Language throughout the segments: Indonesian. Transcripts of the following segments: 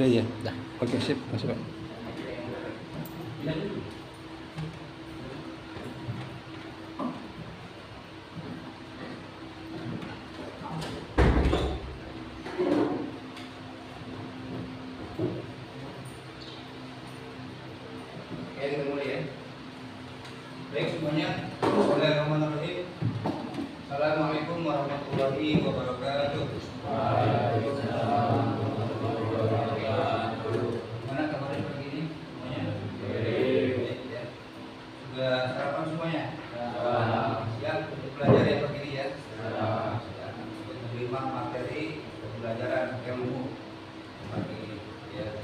Udah ya. Dah. Oke, sip. Masuk, Pak. Oke, kita mulai ya. Baik semuanya, Bismillahirrahmanirrahim. Assalamualaikum warahmatullahi wabarakatuh. Mana kabarnya pagi ini semuanya? Baik ya. Sudah sarapan semuanya? Siap untuk belajar ya pagi ini ya? Siap untuk menerima materi pembelajaran ilmu pagi ini ya.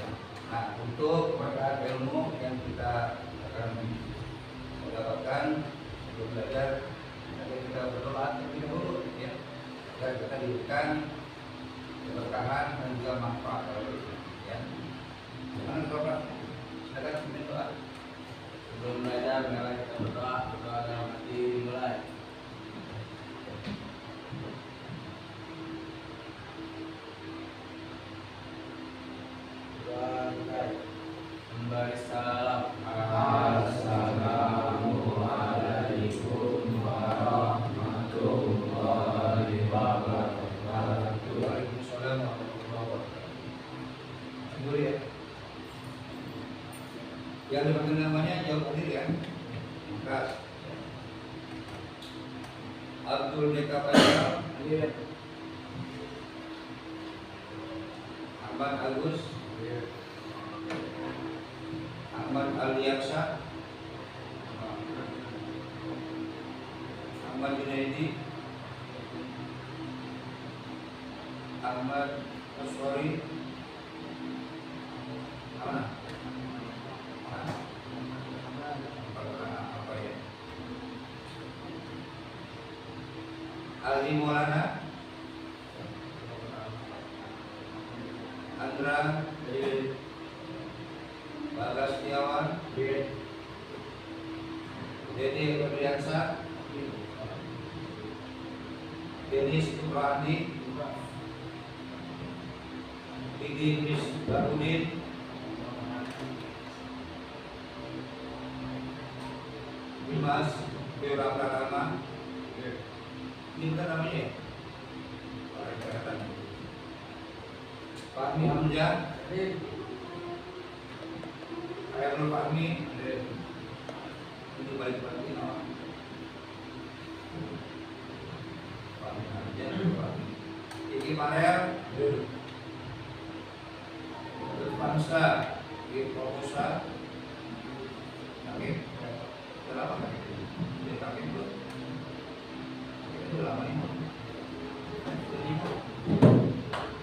Nah, untuk manfaat ilmu yang kita akan mendapatkan sebelum belajar, nanti kita berdoa terlebih dahulu ya, agar kita diberikan keberkahan dan juga manfaat ya. Jangan lupa, silakan pimpin doa. Sebelum belajar, mari kita berdoa dalam hati dimulai. Kembali salam. Assalamualaikum warahmatullahi wabarakatuh. Waalaikumsalam warahmatullahi wabarakatuh. Dulu ya. Yang dipanggil namanya jawab hadir ya. Keras. Abdul Deka Faisal. Hadir. Ahmad Agus. Hadir. Ahmad Aliaksa. Ahmad Junaidi. Ahmad Aswari. Mana? Apa ya? Ali Maulana. Andra. Bagas Setiawan. Dede Febriansa. Denis Ibrahim. Didi Misbarudin. Dimas Bira Pratama. Ini bukan namanya ya? Fahmi Hamzah. Khairul Fahmi. Ini balik lagi nama. Fahmi Hamzah. Iki Marel. Bangsa di proposal. Oke. Udah lama kan? Udah kami belum. Itu lama ini.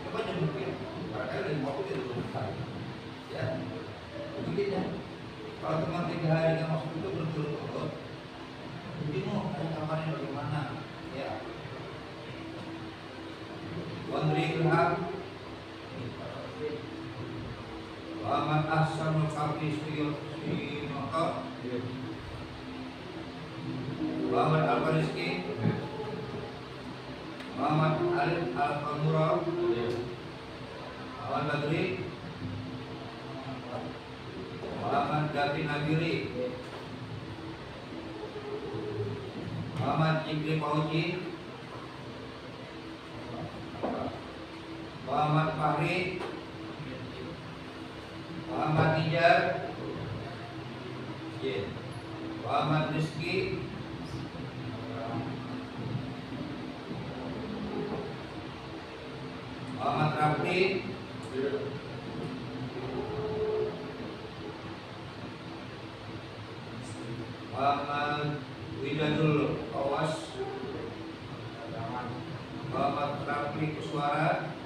Coba nyebutin. Barangkali dari waktu itu belum tahu. Ya. Begini ya. Kalau cuma 3 hari nggak masuk itu berturut-turut, bingung ada kamarnya bagaimana? Ya. Wandri Ilham. Muhammad Ahsanul Kabri Sinoto. Muhammad Al-Fariski. Muhammad Alif Al-Qamura. Muhammad Badri. Muhammad Gafi Nabiri. Muhammad Ibni Fauji. Muhammad Fahri. Muhammad Nijar. Muhammad Rizki. Muhammad Rafi. Muhammad Widadul Awas. Muhammad Rafi Kuswara.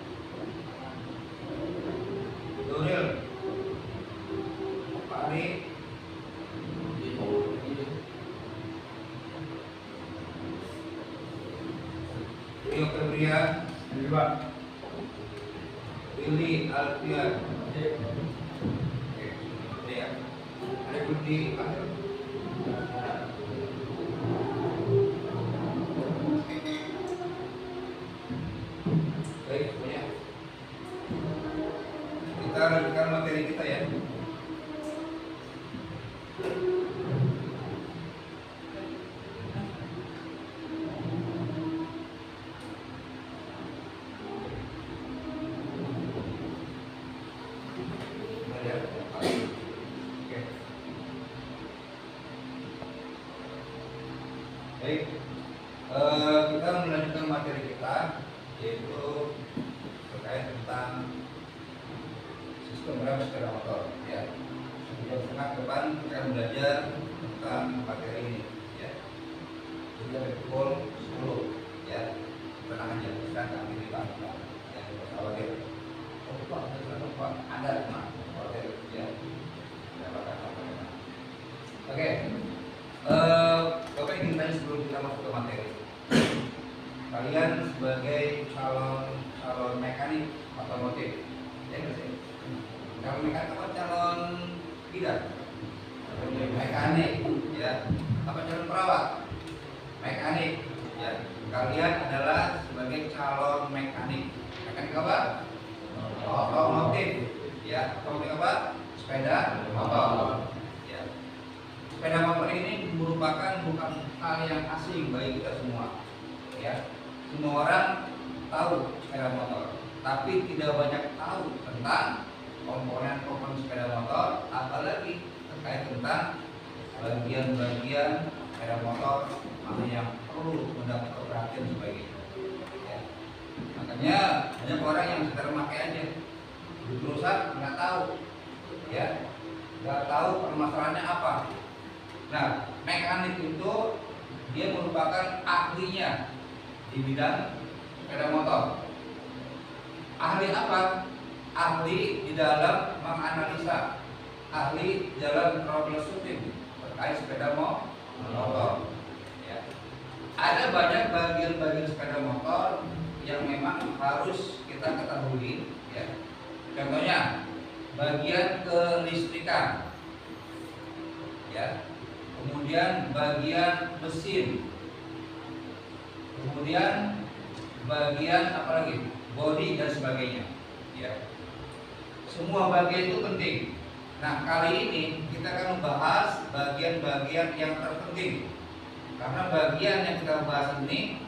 Doril Pari. Rio Febrian. Willy Alfian. Ya. Ada Budi Akhir. Baik semuanya. Kita kita lanjutkan materi kita ya. Baik, kita melanjutkan materi kita, yaitu terkait tentang sistem rem sepeda motor. Ya, jam setengah depan kita akan belajar tentang materi ini. Ya, sudah pukul 10. Ya, tenang aja, kita akan pilih Pak. Ya, khawatir. Oh Pak, Pak, ada cuma khawatir. Ya, tidak apa-apa. Oke. Bapak ingin tanya sebelum kita masuk ke materi. Kalian sebagai calon mekanik otomotif, ya nggak sih? Calon mekanik apa calon bidang? Mekanik, ya. Apa calon perawat? Mekanik, ya. Kalian adalah sebagai calon mekanik. Mekanik apa? Otomotif, ya. Otomotif apa? Sepeda motor. Sepeda motor ini merupakan bukan hal yang asing bagi kita semua. Ya, semua orang tahu sepeda motor, tapi tidak banyak tahu tentang komponen-komponen sepeda motor, apalagi terkait tentang bagian-bagian sepeda motor mana yang perlu mendapat perhatian sebagainya. Ya. Makanya banyak orang yang sekedar memakai aja, rusak nggak tahu, ya, nggak tahu permasalahannya apa. Nah, mekanik itu dia merupakan ahlinya di bidang sepeda motor. Ahli apa? Ahli di dalam menganalisa, ahli di dalam troubleshooting terkait sepeda motor. Ya. Ada banyak bagian-bagian sepeda motor yang memang harus kita ketahui. Ya. Contohnya bagian kelistrikan. Ya. Kemudian bagian mesin, kemudian bagian apa lagi, bodi dan sebagainya. Ya, semua bagian itu penting. Nah, kali ini kita akan membahas bagian-bagian yang terpenting, karena bagian yang kita bahas ini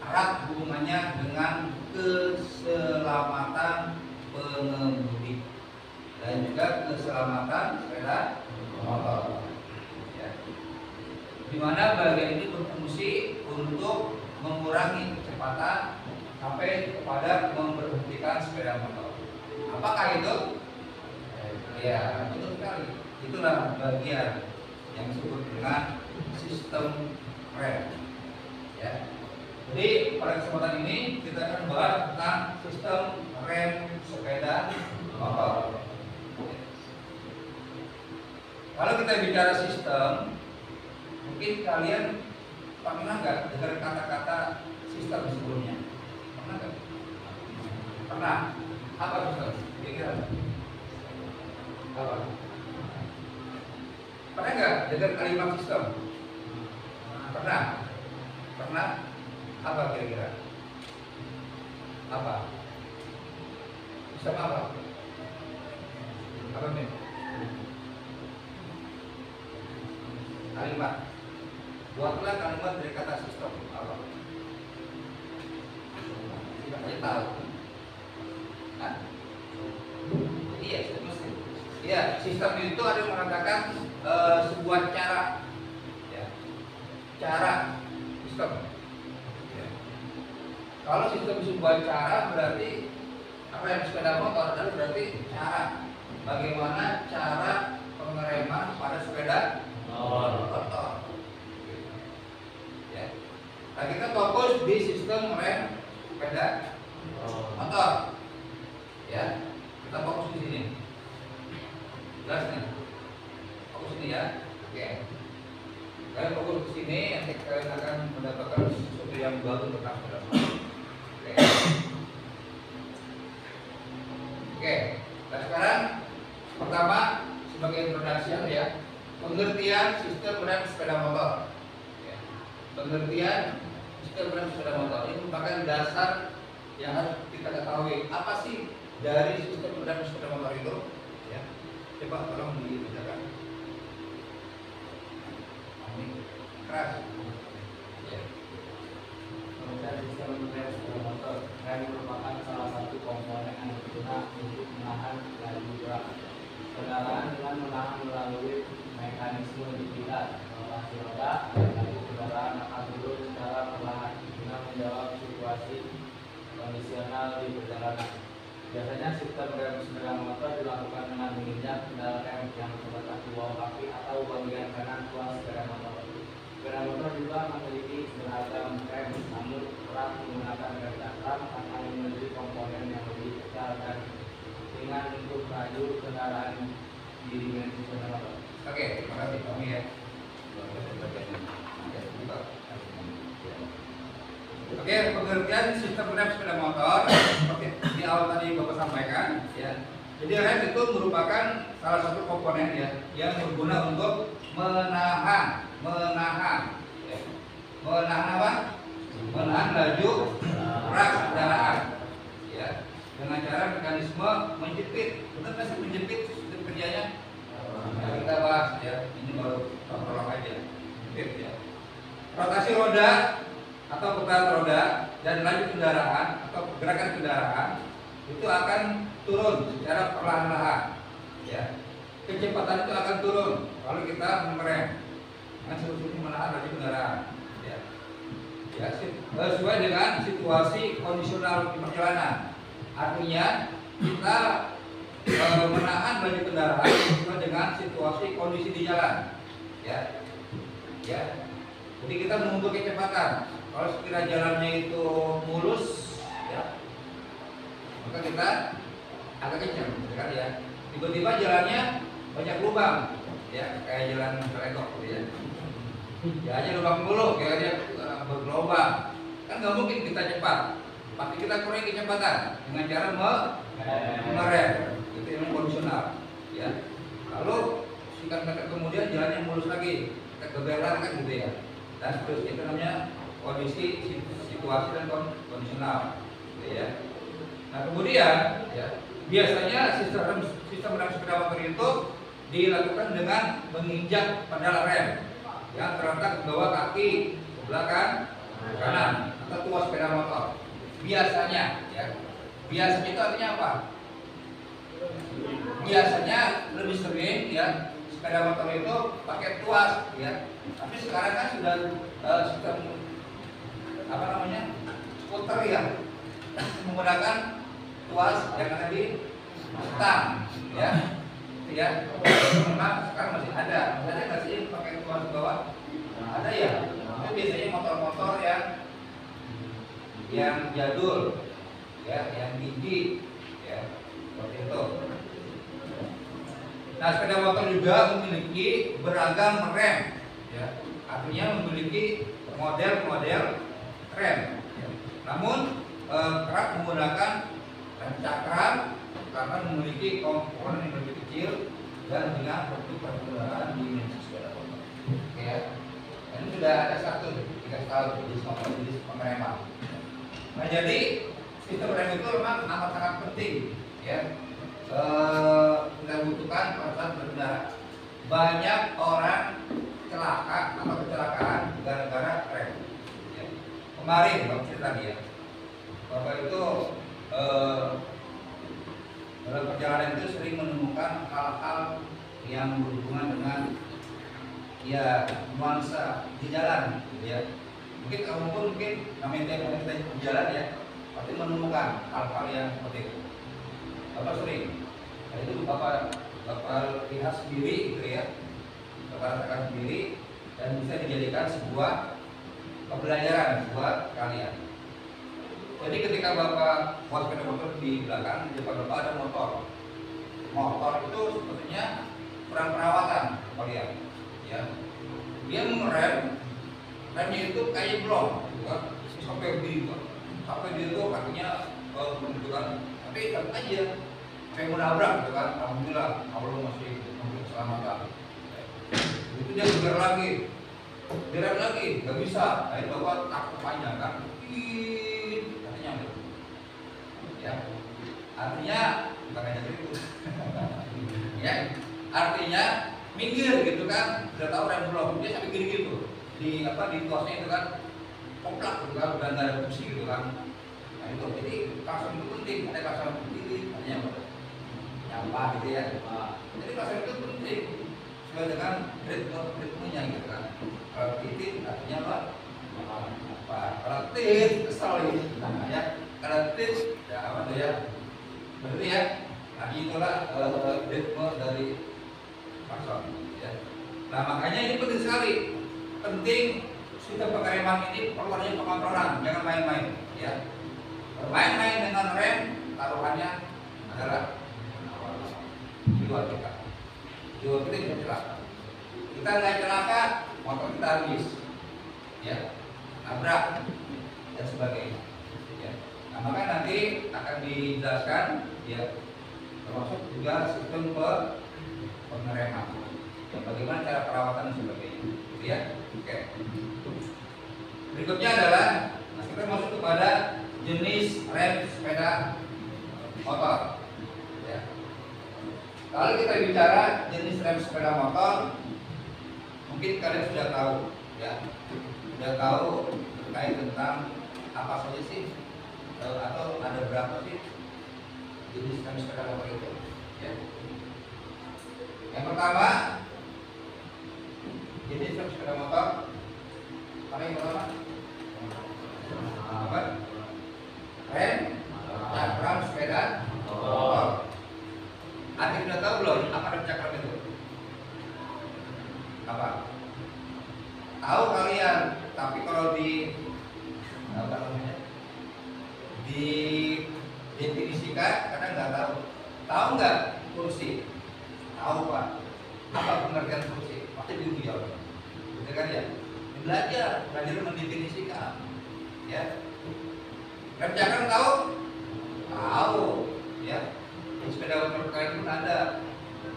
erat hubungannya dengan keselamatan pengemudi dan juga keselamatan sepeda motor. Di mana bagian ini berfungsi untuk mengurangi kecepatan sampai kepada memberhentikan sepeda motor. Apakah itu? Ya, betul sekali. Itulah bagian yang disebut dengan sistem rem. Ya. Jadi pada kesempatan ini kita akan bahas tentang sistem rem sepeda motor. Kalau kita bicara sistem, mungkin kalian pernah nggak dengar kata-kata sistem sebelumnya? Pernah nggak? Pernah. Apa sistem? Kira-kira apa? Pernah nggak dengar kalimat sistem? Pernah. Pernah? Apa kira-kira? Apa? Sistem apa? Apa nih? Kalimat. Buatlah kalimat dari kata sistem. Apa? Tidak hanya tahu. Nah, iya, mesti. Ya, sistem itu ada yang mengatakan sebuah cara. Ya. Cara sistem. Ya. Kalau sistem sebuah cara berarti apa yang sepeda motor adalah berarti cara. Bagaimana cara pengereman pada sepeda motor. Ya. Nah, kita fokus di sistem rem sepeda motor. Ya, kita fokus di sini. Jelas nih. Fokus ini ya. Oke. Kalian fokus di sini, nanti kalian akan mendapatkan sesuatu yang baru tentang sepeda motor. Oke. Oke. Nah, sekarang pertama sebagai introduksi ya. Pengertian sistem rem sepeda motor. Ya. Pengertian sistem rem sepeda motor ini merupakan dasar yang harus kita ketahui. Apa sih dari sistem rem sepeda motor itu? Coba tolong dibacakan. Ini keras. Ya. Kemudian sistem rem sepeda motor. Rem merupakan salah satu komponen yang berguna untuk menahan laju gerak kendaraan dengan menahan melalui mekanisme digital. Rotasi roda dan laju kendaraan akan turun secara perlahan guna menjawab situasi kondisional di perjalanan. Biasanya sistem rem sepeda motor dilakukan dengan menginjak pedal rem yang terletak di bawah kaki atau bagian kanan tuas sepeda motor. Sepeda motor juga memiliki beragam rem, namun kerap menggunakan rem cakram karena memiliki komponen yang lebih kecil dan ringan untuk laju kendaraan di dimensi sepeda motor. Oke, terima kasih kami ya. Oke, pengertian sistem rem sepeda motor seperti di awal tadi Bapak sampaikan ya. Jadi rem itu merupakan salah satu komponen ya yang berguna untuk menahan ya. Menahan apa? Menahan laju gerak kendaraan ya dengan cara mekanisme menjepit. Benar nggak sih menjepit sistem kerjanya? Nah, kita bahas ya. Ini baru prolog aja. Jepit ya. Rotasi roda atau putaran roda dan laju kendaraan atau pergerakan kendaraan itu akan turun secara perlahan-lahan ya. Kecepatan itu akan turun kalau kita mengerem dengan solusi menahan laju kendaraan ya. Ya, sesuai dengan situasi kondisional di perjalanan. Artinya kita menahan laju kendaraan sesuai dengan situasi kondisi di jalan ya. Ya. Jadi kita mengukur kecepatan. Kalau sekiranya jalannya itu mulus, ya, maka kita agak kencang, kan ya. Tiba-tiba jalannya banyak lubang, ya, kayak jalan terekok, gitu ya. Jalannya lubang mulu, kayak dia bergelombang. Kan nggak mungkin kita cepat, pasti kita kurangi kecepatan dengan cara mengerem. Itu yang kondisional, ya. Lalu singkat kata kemudian jalannya mulus lagi, kita kebelan kan gitu ya. Dan seterusnya itu namanya kondisi situasi dan kondisional ya. Nah kemudian ya, biasanya sistem rem sepeda motor itu dilakukan dengan menginjak pedal rem yang terletak di bawah kaki sebelah kanan atau tuas sepeda motor. Biasanya ya. Biasanya itu artinya apa? Biasanya lebih sering ya sepeda motor itu pakai tuas ya. Tapi sekarang kan sudah sistem apa namanya skuter ya menggunakan tuas yang ada di stang ya ya. Memang sekarang masih ada nggak sih pakai tuas di bawah? Ada ya. Itu biasanya motor-motor yang jadul ya, yang tinggi ya, seperti itu. Nah sepeda motor juga memiliki beragam rem ya, artinya memiliki model-model rem ya. Namun kerap menggunakan rem cakram karena memiliki komponen yang lebih kecil dan dengan bentuk perputaran dimensi sepeda motor. Oke ya. Ini sudah ada satu dikasih tahu jenis pengereman. Nah jadi sistem rem itu memang amat sangat penting ya. Kita butuhkan pada saat berkendara. Banyak orang celaka atau kecelakaan gara-gara rem. Ya. Kemarin Bapak cerita dia, Bapak itu dalam perjalanan itu sering menemukan hal-hal yang berhubungan dengan ya nuansa di jalan, gitu ya. Mungkin kamu pun namanya kita di jalan ya, pasti menemukan hal-hal yang seperti itu. Bapak sering, nah, itu Bapak lihat sendiri, gitu ya. Bapak rasakan sendiri dan bisa dijadikan sebuah pembelajaran buat kalian. Jadi ketika Bapak buat sepeda motor di belakang, di depan Bapak ada motor. Motor itu sepertinya kurang perawatan kalian, ya. Dia mengerem, remnya itu kayak blok, gitu kan? Sampai di itu kakinya menentukan, tapi tetap aja kayak menabrak, gitu kan? Alhamdulillah, Allah masih memberi keselamatan. Itu dia bergerak lagi, nggak bisa. Akhirnya Bapak takut panjang kan? Artinya gitu. Ya, artinya bukan hanya itu. Ya, artinya minggir gitu kan, udah tahu rem belum, dia sampai gini gitu di tuasnya itu kan komplak gitu kan, udah nggak ada fungsi gitu kan. Nah itu jadi klakson itu penting, ada klakson berdiri, artinya nyapa gitu ya. Jadi klakson itu penting sesuai dengan ritmenya gitu kan. Kalau titik artinya apa? Kalau tit kesal gitu namanya. Kalau tit ya apa tuh ya? Berarti ya. Nah itulah ritme dari klakson ya. Nah makanya ini penting sekali. Penting sistem pengereman ini perlu adanya pengontrolan, jangan main-main ya. Main-main dengan rem taruhannya adalah jiwa kita. Jiwa kita bisa celaka. Kita nggak celaka, motor kita habis ya, nabrak dan sebagainya ya. Nah maka nanti akan dijelaskan ya, termasuk juga sistem pengereman ya, bagaimana cara perawatan dan sebagainya gitu ya. Oke. Berikutnya adalah kita masuk kepada jenis rem sepeda motor ya. Kalau kita bicara jenis rem sepeda motor, mungkin kalian sudah tahu ya, sudah tahu terkait tentang apa saja sih atau ada berapa sih jenis rem sepeda motor itu ya. Yang pertama jenis rem sepeda motor, apa yang pertama? Apa? Rem cakram sepeda motor. Adik sudah tahu belum apa rem cakram itu? Apa? Tahu kalian, tapi kalau di apa namanya? Didefinisikan kadang nggak tahu. Tahu nggak fungsi? Tahu Pak. Apa pengertian fungsi? Pasti bingung jawab. Betul kan ya? Belajar mendefinisikan. Ya. Rem cakram tahu? Tahu. Ya. Di sepeda motor kalian pun ada.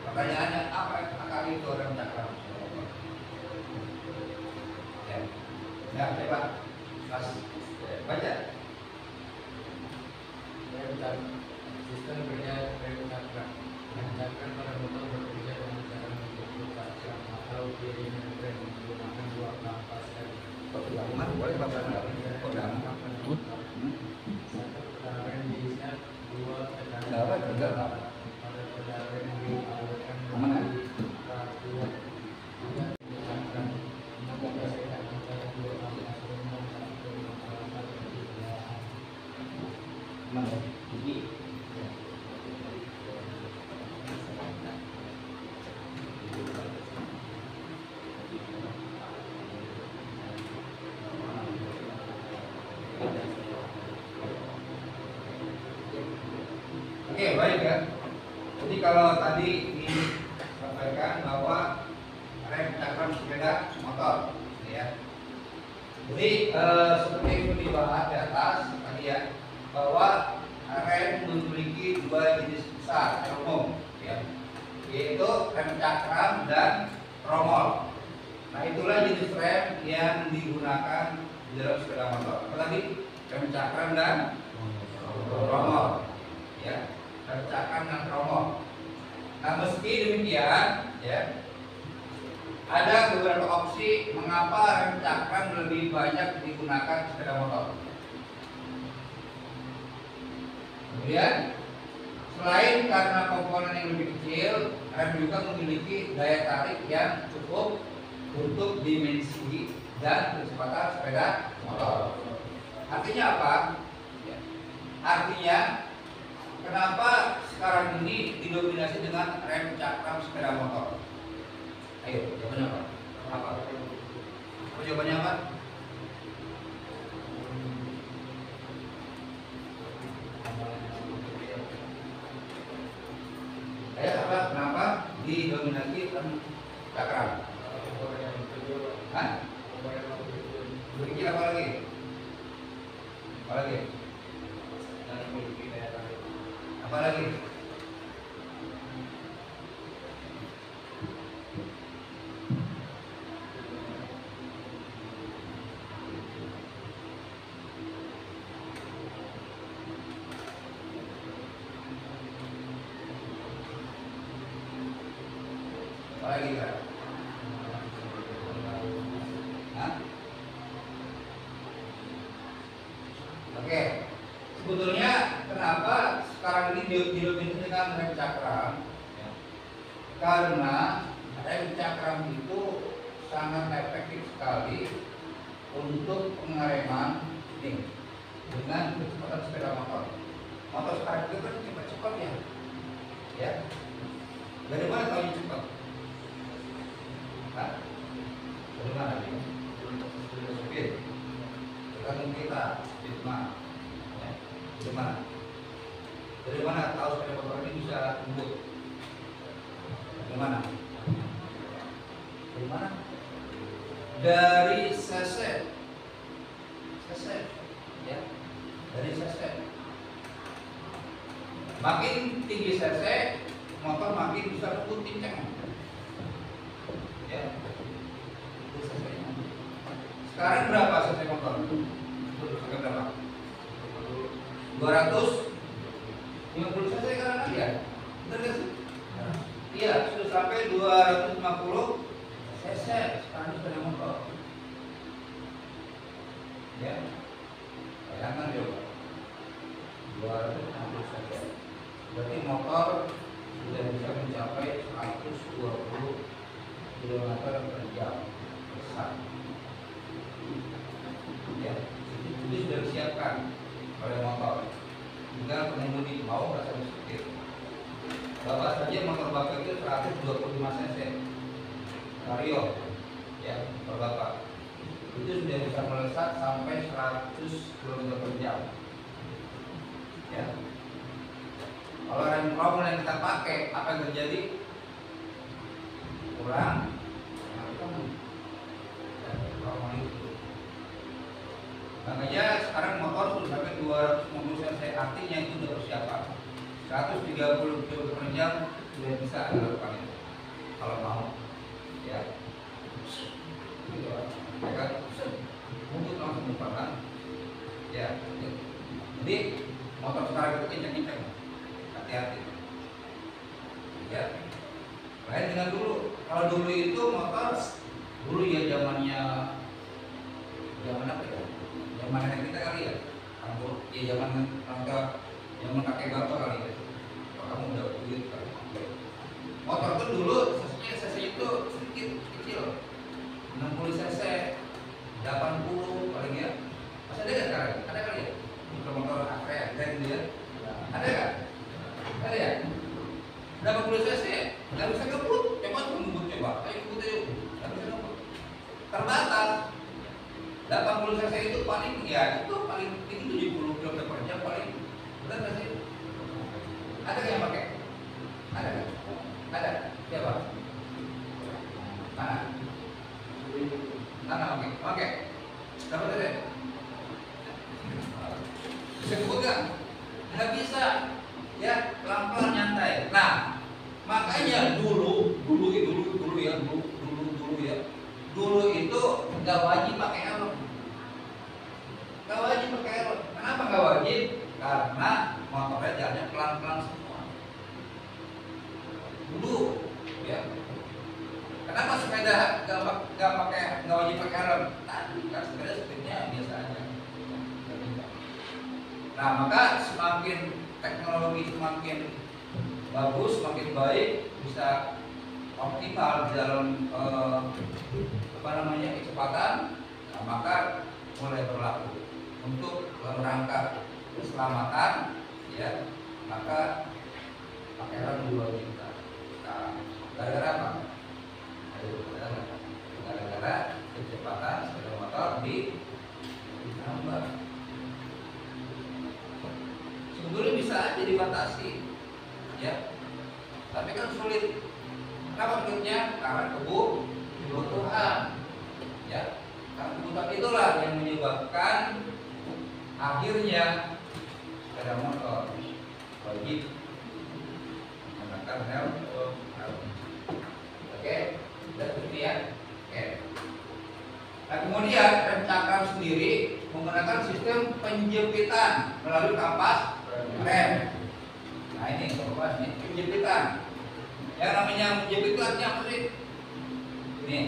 Pertanyaannya apa itu rem cakram? Ya. Ya, coba. Mas baca. Sistem kerja rem cakram. Rem cakram pada motor bekerja dengan cara membentuk cakram atau piringan rem menggunakan dua kampas rem. Boleh Bapak? Satu rem diisikan dua tekanan Apa? Enggak. pada pedal rem dialirkan Aman kan? dua cakram. Memperhatikan antara dua kampas rem dan satu alat perjalanan. Aman ya? Jadi oke, baik ya. Jadi kalau tadi disampaikan bahwa rem cakram sepeda motor, ya. Jadi seperti itu dibahas di atas tadi ya, bahwa rem memiliki dua jenis besar yang umum, ya, yaitu rem cakram dan tromol. Nah itulah jenis rem yang digunakan di dalam sepeda motor. Apa tadi? Rem cakram dan tromol, ya. Cakram dan tromol. Nah meski demikian ya, ada beberapa opsi mengapa rem cakram lebih banyak digunakan sepeda motor. Kemudian selain karena komponen yang lebih kecil, rem juga memiliki daya tarik yang cukup untuk dimensi dan kecepatan sepeda motor. Artinya apa? Artinya kenapa sekarang ini didominasi dengan rem cakram sepeda motor? Ayo, jawabannya apa? Apa? Jawabannya apa? Ayo apa? Kenapa didominasi rem cakram? Hah? Berpikir apa lagi? Apa lagi? Apa lagi? Apa lagi kan? Hah? Oke. Sebetulnya kenapa sekarang ini didominasi dengan rem cakram? Karena rem cakram itu sangat efektif sekali untuk pengereman ini dengan kecepatan sepeda motor. Motor sekarang itu kan cepat-cepat ya. Dari mana tahu cepat? Hah? Dari mana nih? Supir. Tergantung kita, speed mana? Ya. Dari mana? Dari mana tahu sepeda motor ini bisa lembut? Dari mana? Dari mana? Dari cc, ya. Dari cc. Makin tinggi cc, motor makin bisa lembut kencang. Ya. Sekarang berapa cc motor? Sekarang berapa? 250 cc sekarang ya? Benar nggak sih? Iya, sudah sampai 250 cc sekarang sepeda motor. Ya, bayangkan coba 250 cc. Berarti motor sudah bisa mencapai 120 km per jam. Besar. Ya, itu sudah disiapkan oleh motor. Tinggal pengemudi mau rasa setir. Bapak saja motor bapak itu 125 cc Vario, ya, per bapak itu sudah bisa melesat sampai 100 km per jam. Ya. Kalau rem tromol yang kita pakai, apa yang terjadi? Kurang. Makanya sekarang motor sudah sampai 250 cc, artinya itu sudah persiapan. 130 km per jam sudah bisa dilakukan itu kalau mau, ya. Mereka untuk langsung dipakai, ya. Jadi motor sekarang itu kencang-kencang, hati-hati, ya. Lain dengan dulu. Kalau dulu itu motor dulu ya zaman apa ya? Zaman nenek kita kali ya, ya zaman kakek bapak kali ya. Kamu udah duit kan? Motor tuh dulu cc itu sedikit kecil, 60 cc, 80 paling ya. Masih ada nggak sekarang? Ada kali ya? Motor Avea gitu ya? Ada nggak? Ada ya? 80 cc, nggak bisa ngebut. Coba ngebut coba, ayo ngebut ayo. Nggak bisa ngebut. Terbatas. 80 cc itu paling ya itu paling tinggi 70 km per jam paling. Benar nggak sih? Ada yang pakai? Ada nggak? Ada. Siapa? Mana? Mana? Oke. Dapat ada? Bisa ngebut nggak? Nggak bisa. Ya, pelan-pelan nyantai. Nah, makanya dulu ya. Dulu itu nggak wajib pakai helm. Nggak wajib pakai helm. Kenapa nggak wajib? Karena motornya jalannya pelan-pelan semua. Dulu, ya. Kenapa sepeda nggak wajib pakai helm? Tadi kan sepeda biasa aja. Nah, maka semakin teknologi semakin bagus, semakin baik, bisa optimal di dalam kecepatan, nah, maka mulai berlaku untuk rangka keselamatan, ya, maka pakai helm diwajibkan. Nah, gara-gara apa? Gara-gara kecepatan sepeda motor ditambah. Sebetulnya bisa aja dibatasi, ya, tapi kan sulit. Kenapa sulitnya? Karena kebutuhan, ya. Karena kebutuhan itulah yang menyebabkan akhirnya sepeda motor wajib menggunakan helm. Oke, sudah seperti ya. Oke. Nah, kemudian rem cakram sendiri menggunakan sistem penjepitan melalui kampas rem. Nah, ini coba nih penjepitan. Yang namanya menjepit itu artinya apa sih? Ini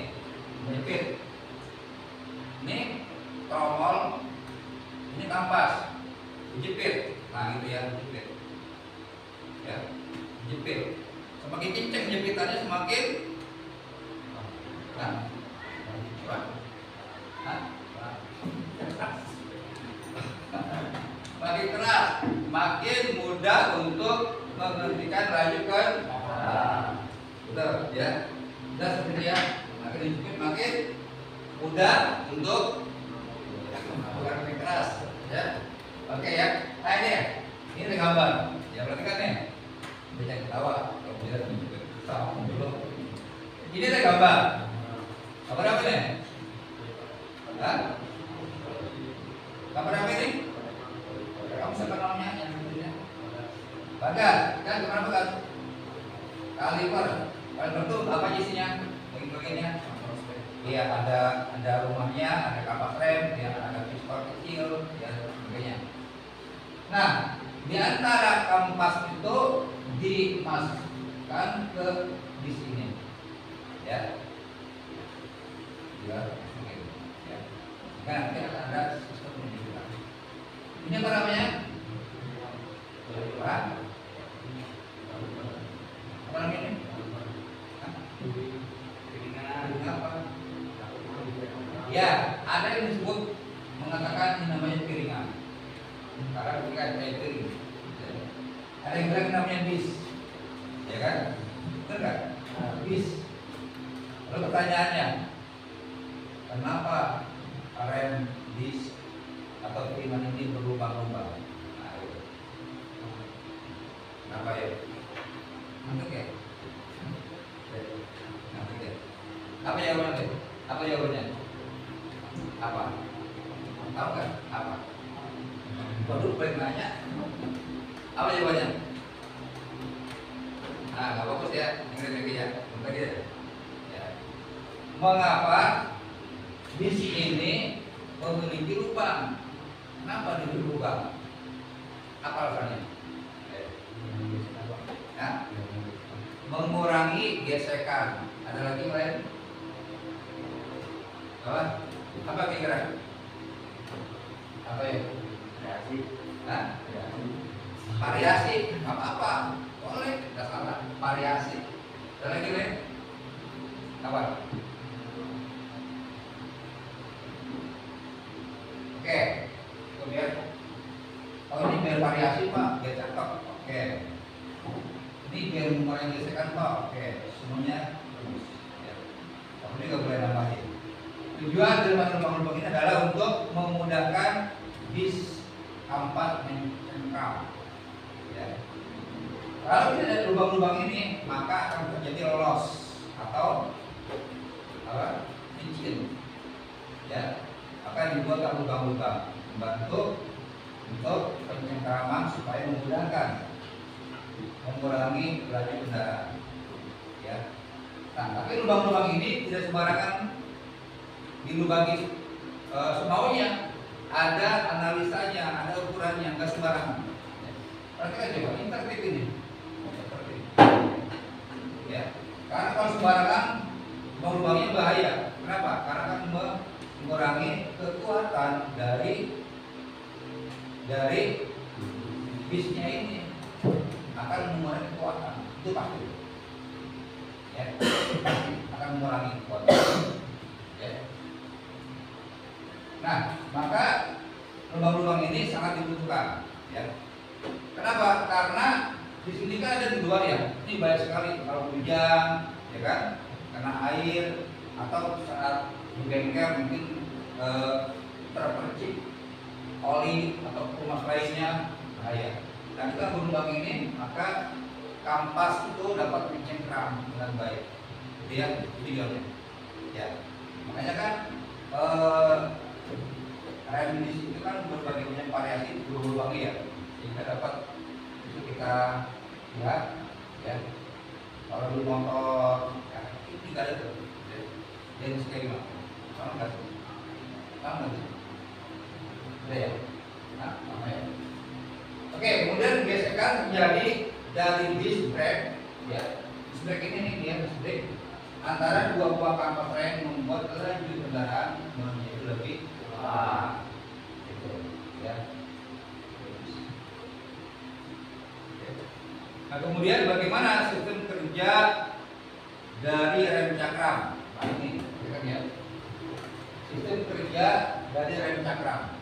menjepit. Ini tromol, ini kampas, dijepit. Nah gitu ya, dijepit. Ya, dijepit. Semakin kenceng jepitannya semakin nah, coba. Hah? Makin keras, makin mudah untuk menghentikan rayukan. Betul ya. Sudah seperti ya. Makin dijepit makin mudah untuk bukan makin keras ya. Oke ya. Nah ini ada gambar. Ya perhatikan nih. Bisa ketawa kalau bisa dijepit. Sama dulu. Ini ada gambar. Gambar apa nih? Hah? Gambar apa ini? Kamu siapa namanya yang namanya? Bagas, kan kenapa Bagas? Kaliper. Kaliper itu apa isinya? Bagian-bagiannya? Iya, ada rumahnya, ada kapak rem, ya, ada pistol kecil, ya sebagainya. Nah, di antara kampas itu dimasukkan ke di sini, ya. Ya, oke. Ya. Nah, nanti akan ada sistem pendidikan. Ini apa namanya? Apa? Apa namanya? Apa? Ya, ada yang disebut mengatakan ini namanya piringan. Karena ketika kayak piring. Ada yang bilang namanya bis, ya kan? Betul nggak? Bis. Lalu pertanyaannya, kenapa rem bis atau piringan ini berlubang-lubang? Nah, itu. Kenapa ya? Ngantuk ya? Ngantuk ya? Apa jawabannya? Apa jawabannya? Apa? Tahu nggak? Apa? Baru pengen nanya. Apa jawabannya? Nah, nggak fokus ya. Dengerin lagi ya. Lagi ya. Ya. Mengapa bis ini memiliki lubang? Kenapa dia berlubang? Apa alasannya? Ya? Mengurangi gesekan. Ada lagi lain? Apa kira-kira? Apa ya? Variasi. Hah? Variasi. Apa-apa? Boleh, tidak salah. Variasi. Ada lagi lain? Apa? Oke. Kemudian, oh ini biar variasi Pak, biar cakep. Oke. Ini biar mengurangi gesekan Pak. Oke. Semuanya bagus. Ya. Kamu juga boleh nambahin. Tujuan dari lubang-lubang ini adalah untuk memudahkan bis kampas mencengkram. Ya. Kalau tidak ada lubang-lubang ini, maka akan terjadi lolos atau apa? Licin. Ya. Maka dibuat lubang-lubang membantu untuk pencengkraman supaya memudahkan mengurangi laju kendaraan. Ya. Nah, tapi lubang-lubang ini tidak sembarangan dilubangi semaunya, ada analisanya, ada ukurannya, nggak sembarangan. Perhatikan coba, ini tertib ini. Tertib. Ya, karena kalau sembarangan lubang-lubangnya bahaya. Kenapa? Karena akan mengurangi kekuatan dari bisnya ini, akan mengurangi kekuatan. Itu pasti. Ya, pasti akan mengurangi kekuatan. Ya. Nah, maka lubang-lubang ini sangat dibutuhkan, ya. Kenapa? Karena di sini kan ada di luar ya. Ini banyak sekali kalau hujan, ya kan? Karena air atau saat bengkel mungkin terpercik oli atau kumas lainnya bahaya. Nah, kita berlubang ini, maka kampas itu dapat mencengkram dengan baik. Jadi ya, itu jawabannya. Ya, makanya kan rem di situ kan berbagai macam variasi berlubang ya, sehingga dapat itu kita lihat ya. Kalau di motor ya, itu tidak ada tuh jenis kayak gimana, sama nggak sih? Sama nggak sih? Ada ya? Nah, sama ya. Oke, kemudian gesekan terjadi dari disc brake ya, Disbrek ini nih dia disbrek antara dua buah kampas rem membuat laju kendaraan menjadi lebih pelan. Gitu, ya. Nah, kemudian bagaimana sistem kerja dari rem cakram? Nah, ini kan ya. Sistem kerja dari rem cakram.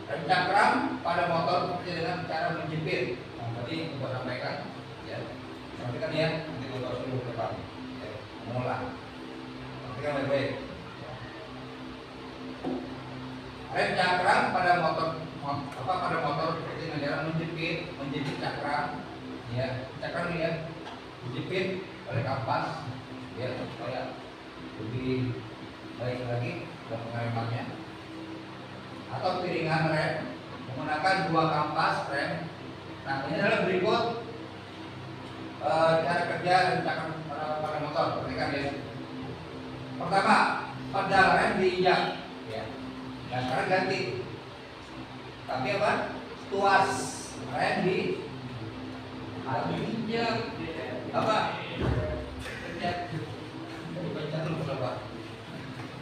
Rem cakram pada motor bekerja dengan cara menjepit. Nah, tadi kita sampaikan, ya. Sampaikan ya, nanti kita harus dulu ke depan. Ya, mengulang. Sampaikan baik-baik. Rem cakram pada motor bekerja dengan cara menjepit cakram. Ya, cakram ini ya, dijepit oleh kampas, ya, supaya lebih baik lagi dalam pengeremannya. Atau piringan rem menggunakan dua kampas rem. Nah, ini adalah berikut cara kerja rem cakram pada motor. Perhatikan ya. Pertama, pedal rem diinjak, ya. Nah, sekarang ganti. Tapi apa? Tuas rem diinjak. Apa?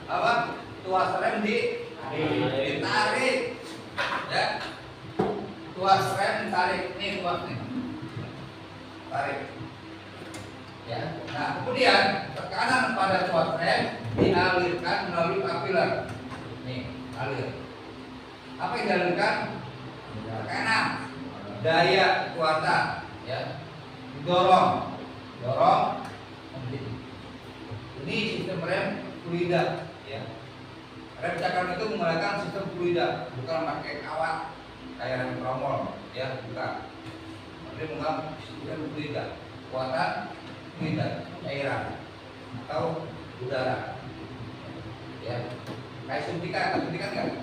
Apa? Tuas rem ditarik, ya. Tuas rem ditarik, nih tuas nih, tarik, ya. Nah, kemudian tekanan pada tuas rem dialirkan melalui kapiler, nih, alir. Apa yang dialirkan? Tekanan, daya kekuatan, ya. Dorong. Ini sistem rem fluida, ya. Rem cakram itu menggunakan sistem fluida, bukan pakai kawat kayak rem tromol, ya, bukan. Dia menggunakan sistem fluida, kekuatan fluida, cairan atau udara, ya. Kayak suntikan nggak?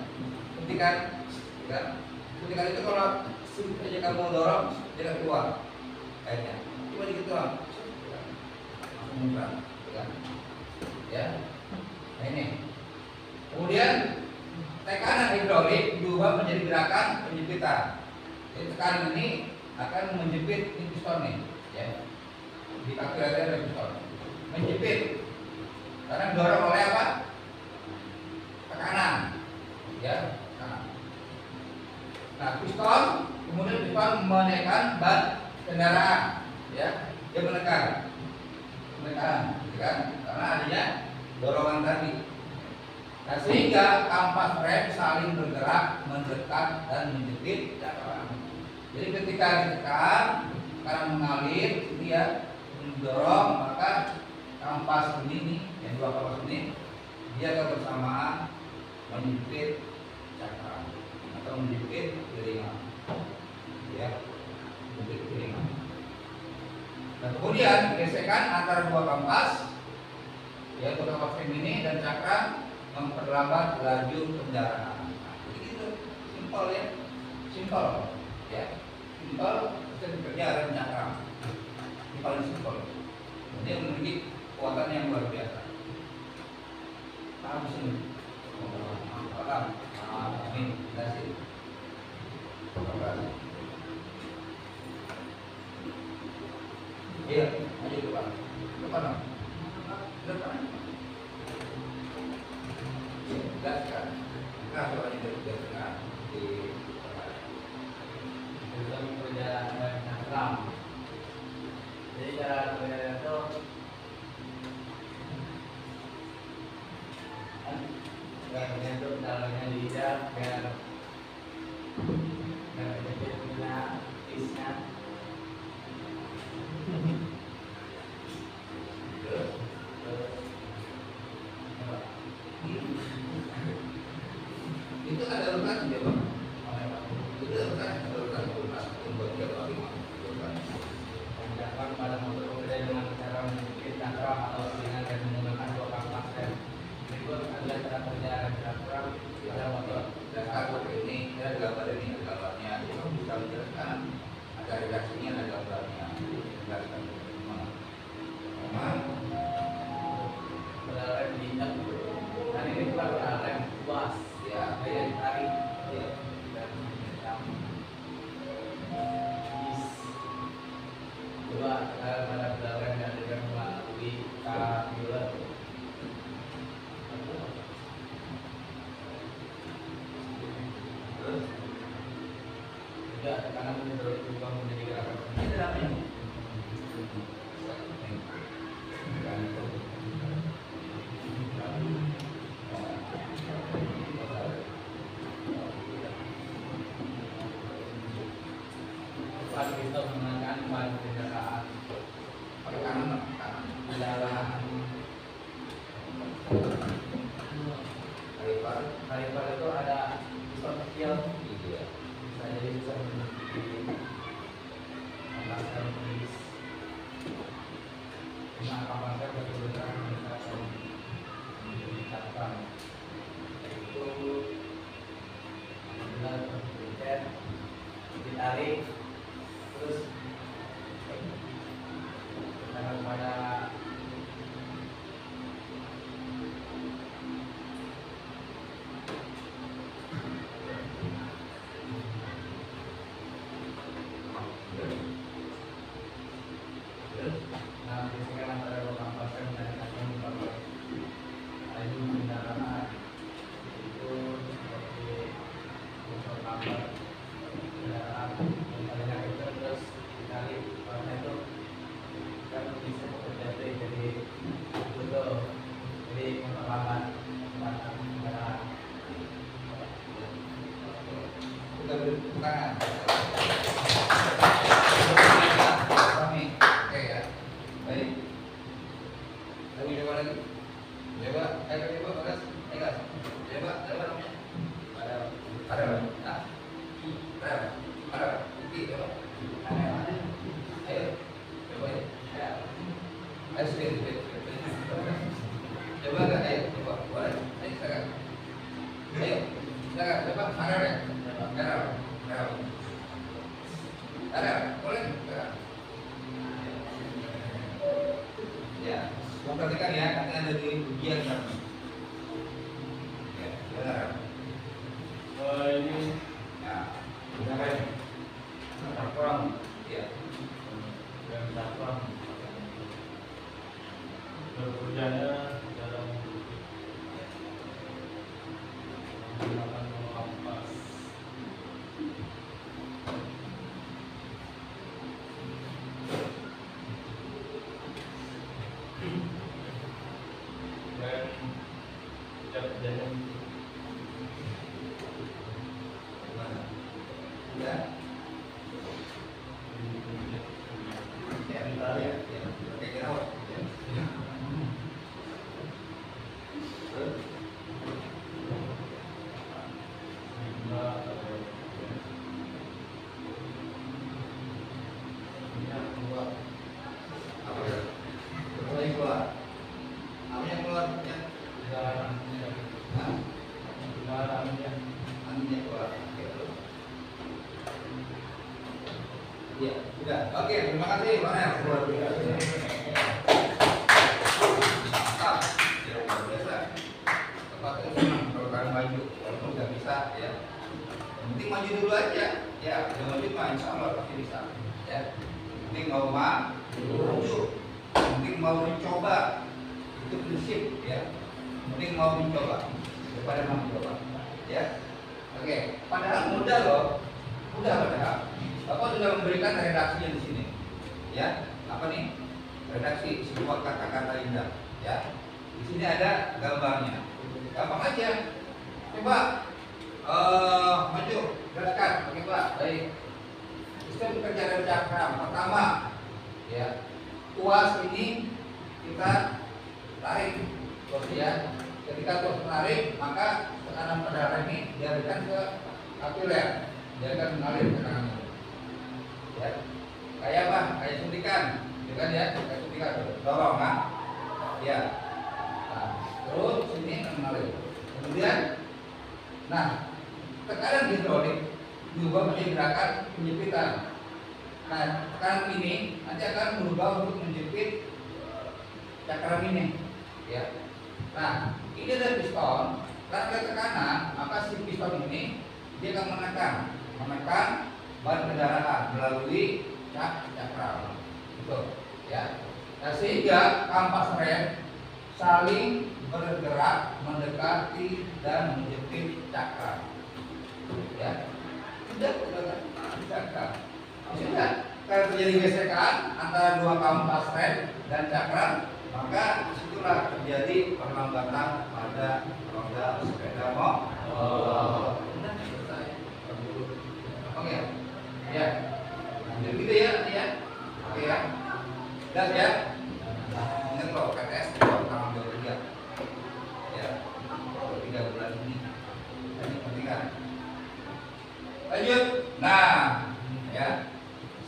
Suntikan itu kalau aja kamu dorong, dia akan keluar airnya. Cuma dikit doang, langsung muncrat, ya. Nah, ini. Kemudian tekanan hidrolik diubah menjadi gerakan penjepitan. Jadi tekanan ini akan menjepit ini piston nih, ya. Di kaki ada piston. Menjepit. Karena didorong oleh apa? Tekanan, ya. Nah, piston kemudian piston menekan ban kendaraan, ya. Dia menekan, kan? Karena adanya dorongan tadi. Nah, sehingga kampas rem saling bergerak, mendekat dan menjepit cakram. Jadi ketika ditekan karena mengalir, ini ya, mendorong, maka kampas ini nih, yang dua kampas ini, dia akan bersamaan menjepit cakram atau menjepit piringan, ya, menjepit piringan. Nah, kemudian gesekan antara dua kampas, yaitu kampas rem ini dan cakram, memperlambat laju kendaraan. Nah, begitu, simpel ya, simpel sistem kerja rem cakram. Ini paling simpel. Ini memiliki kekuatan yang luar biasa. Paham sini? Paham? Amin. Kasih. Iya, maju depan. Depan. Jelaskan. Kenapa orang itu tidak pernah di sistem kerja rem cakram. Jadi cara kerja itu remnya itu dalamnya diinjak biar jadi punya isnya. itu ada urutan dia bang. Itu ada urutan buat dia lagi urutan. Menjaga pada motor bekerja dengan cara menjepit cakram atau dengan menggunakan dua kampas rem. Berikut adalah cara kerja rem cakram pada motor. Dan Kaliper itu ada piston kecil, Iya. bisa jadi bisa menjadi atas bis. Nah, kapalnya betul-betul meningkatkan itu benar kemudian ditarik terus pada perhatikan ya, nanti ada di ujian kan. Ya, benar. ini Ya, benar. platform Ya. dan platform bekerjanya dalam menggunakan kompas. Dan Ya. Ya, bentar ya. Ya, oke, kira apa? Ya. Terus? Apa ya? Mulai keluar. Apa yang keluar? Ya. Hah? Anginnya keluar. Oke, terus. Ya, sudah. Oke, terima kasih, Pak Nel. Luar biasa. Mantap. Ya, luar biasa. Tempatnya senang kalau kalian maju. Walaupun nggak bisa, ya. Yang penting maju dulu aja. Ya, yang maju mah insya Allah pasti bisa. Ya. Yang penting mau maju. Yang penting mau mencoba. Itu prinsip, ya. Yang penting mau mencoba daripada mau mencoba. Ya. Oke, padahal mudah loh. Mudah padahal. Bapak sudah memberikan redaksinya di sini, ya. Apa nih? Redaksi sebuah kata-kata indah, ya. Di sini ada gambarnya. Gampang aja. Coba maju, jelaskan. Oke Pak, baik. Sistem kerja dari cakram pertama, ya. Tuas ini kita tarik, terus ya. Ketika tuas tarik, maka tekanan pada darah ini dialihkan ke kapiler, dia akan mengalir ke tangannya. Ya. Kayak apa? Kayak suntikan, ya kan ya? Kayak suntikan, dorong kan? Ya. Nah, terus sini akan mengalir. Kemudian, nah, tekanan hidrolik juga menjadi gerakan penjepitan. Nah, tekanan ini nanti akan berubah untuk menjepit cakram ini, ya. Nah, ini ada piston. Karena ada tekanan, maka si piston ini dia akan menekan ban kendaraan melalui cakram, gitu, ya. Nah, sehingga kampas rem saling bergerak mendekati dan menjepit cakram, ya. Sudah cakram. Sudah, kalau terjadi gesekan antara dua kampas rem dan cakram, maka disitulah terjadi perlambatan pada roda sepeda motor. Oke, ya. Lanjut gitu ya, ya. Oke ya. Dan ya. Ingat loh, PTS kalau tangan bekerja. Lanjut. Nah, ya.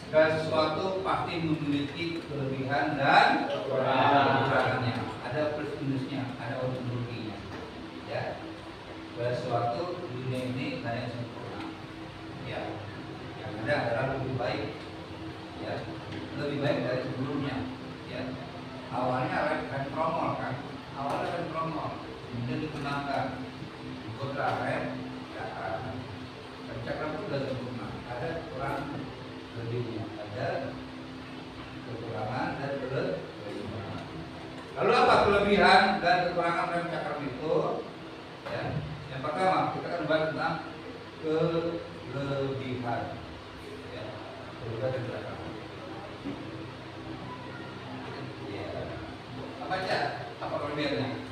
Segala sesuatu pasti memiliki kelebihan dan kekurangannya. Ada plus minusnya, ada untung ruginya. Ya. Segala sesuatu di dunia ini tidak ada yang sempurna. Ya. Yang ada adalah lebih baik. Ya. Lebih baik dari sebelumnya. Ya. Awalnya rem tromol kan. Awalnya rem tromol. Kemudian digunakan. Kodra rem cakram. Rem cakram itu sudah sempurna. Ada kurang lebihnya, ada kekurangan dan kelebihan. Lalu apa kelebihan dan kekurangan rem cakram itu? Ya. Yang pertama kita akan bahas tentang kelebihan. Ya. Kelebihan rem cakram. Ya. Apa aja? Apa kelebihannya?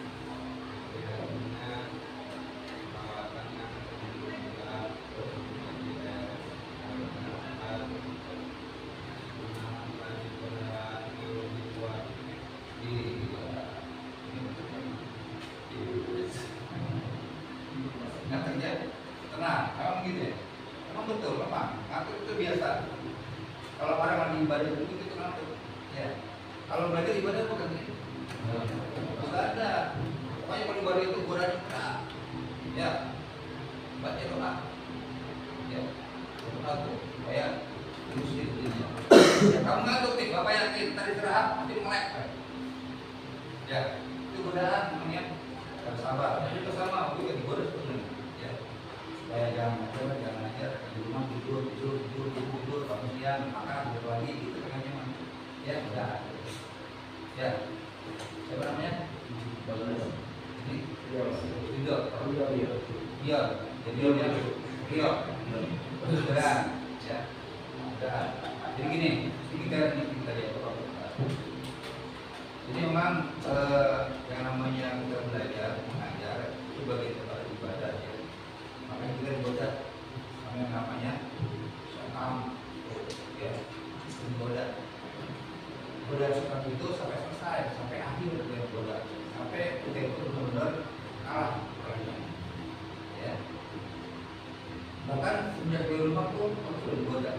Ibadah itu kita ngantuk. Ya. Kalau belajar ibadah bukan gitu. Enggak ada. Pokoknya kalau ibadah itu godaan berat. Ya. Baca doa. Ya. Doa tuh supaya terus dirinya. Ya, kamu ngantuk nih, Bapak yakin tadi istirahat nanti melek. Ya. Itu godaan namanya. Harus sabar. Itu sama juga digoda sebenarnya. Ya. Supaya jangan aja di rumah tidur kamu siang makan lagi gitu kan ya udah ya siapa namanya ini tidur iya jadi dia udah ya udah jadi gini kita lihat jadi memang yang namanya kita belajar mengajar itu sebagai tempat ibadah ya makanya kita digoda yang namanya syaitan ya menggoda syaitan itu sampai selesai sampai akhir dia menggoda sampai kita itu benar-benar kalah orangnya ya bahkan semenjak di rumah pun kamu sudah digoda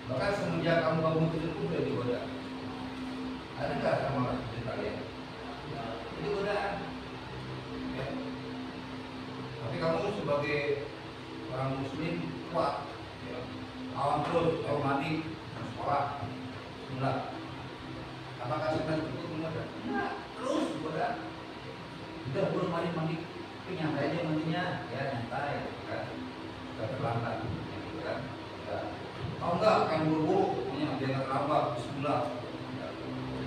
bahkan semenjak kamu bangun tidur pun sudah digoda ada nggak sama seperti kalian itu godaan ya tapi kamu sebagai orang muslim kuat ya. Awam terus, kalau mandi sekolah mulai apakah sebenarnya cukup mengoda? Nah, terus goda udah belum mandi tapi nyantai aja mandinya ya nyantai kan udah terlambat gitu kan oh enggak kan buru-buru dia nggak terlambat bismillah ya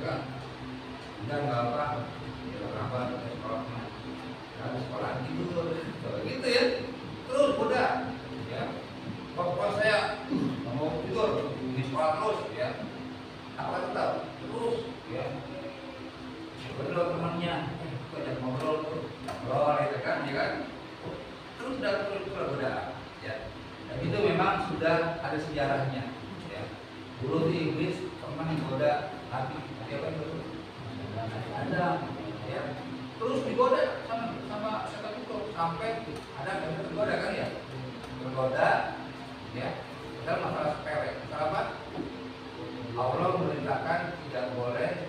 kan enggak apa ya terlambat ke sekolahnya kan sekolah gitu ya terus goda ya bapak saya mau tidur di sekolah terus ya apa tetap terus ya ngobrol temannya ajak ngobrol itu kan ya kan terus terus goda ya dan itu memang sudah ada sejarahnya ya dulu di Iblis pernah menggoda hati apa itu ada ya terus digoda sama setan itu sampai ada yang tergoda kan ya tergoda ya dalam masalah sepele masalah apa Allah memerintahkan tidak boleh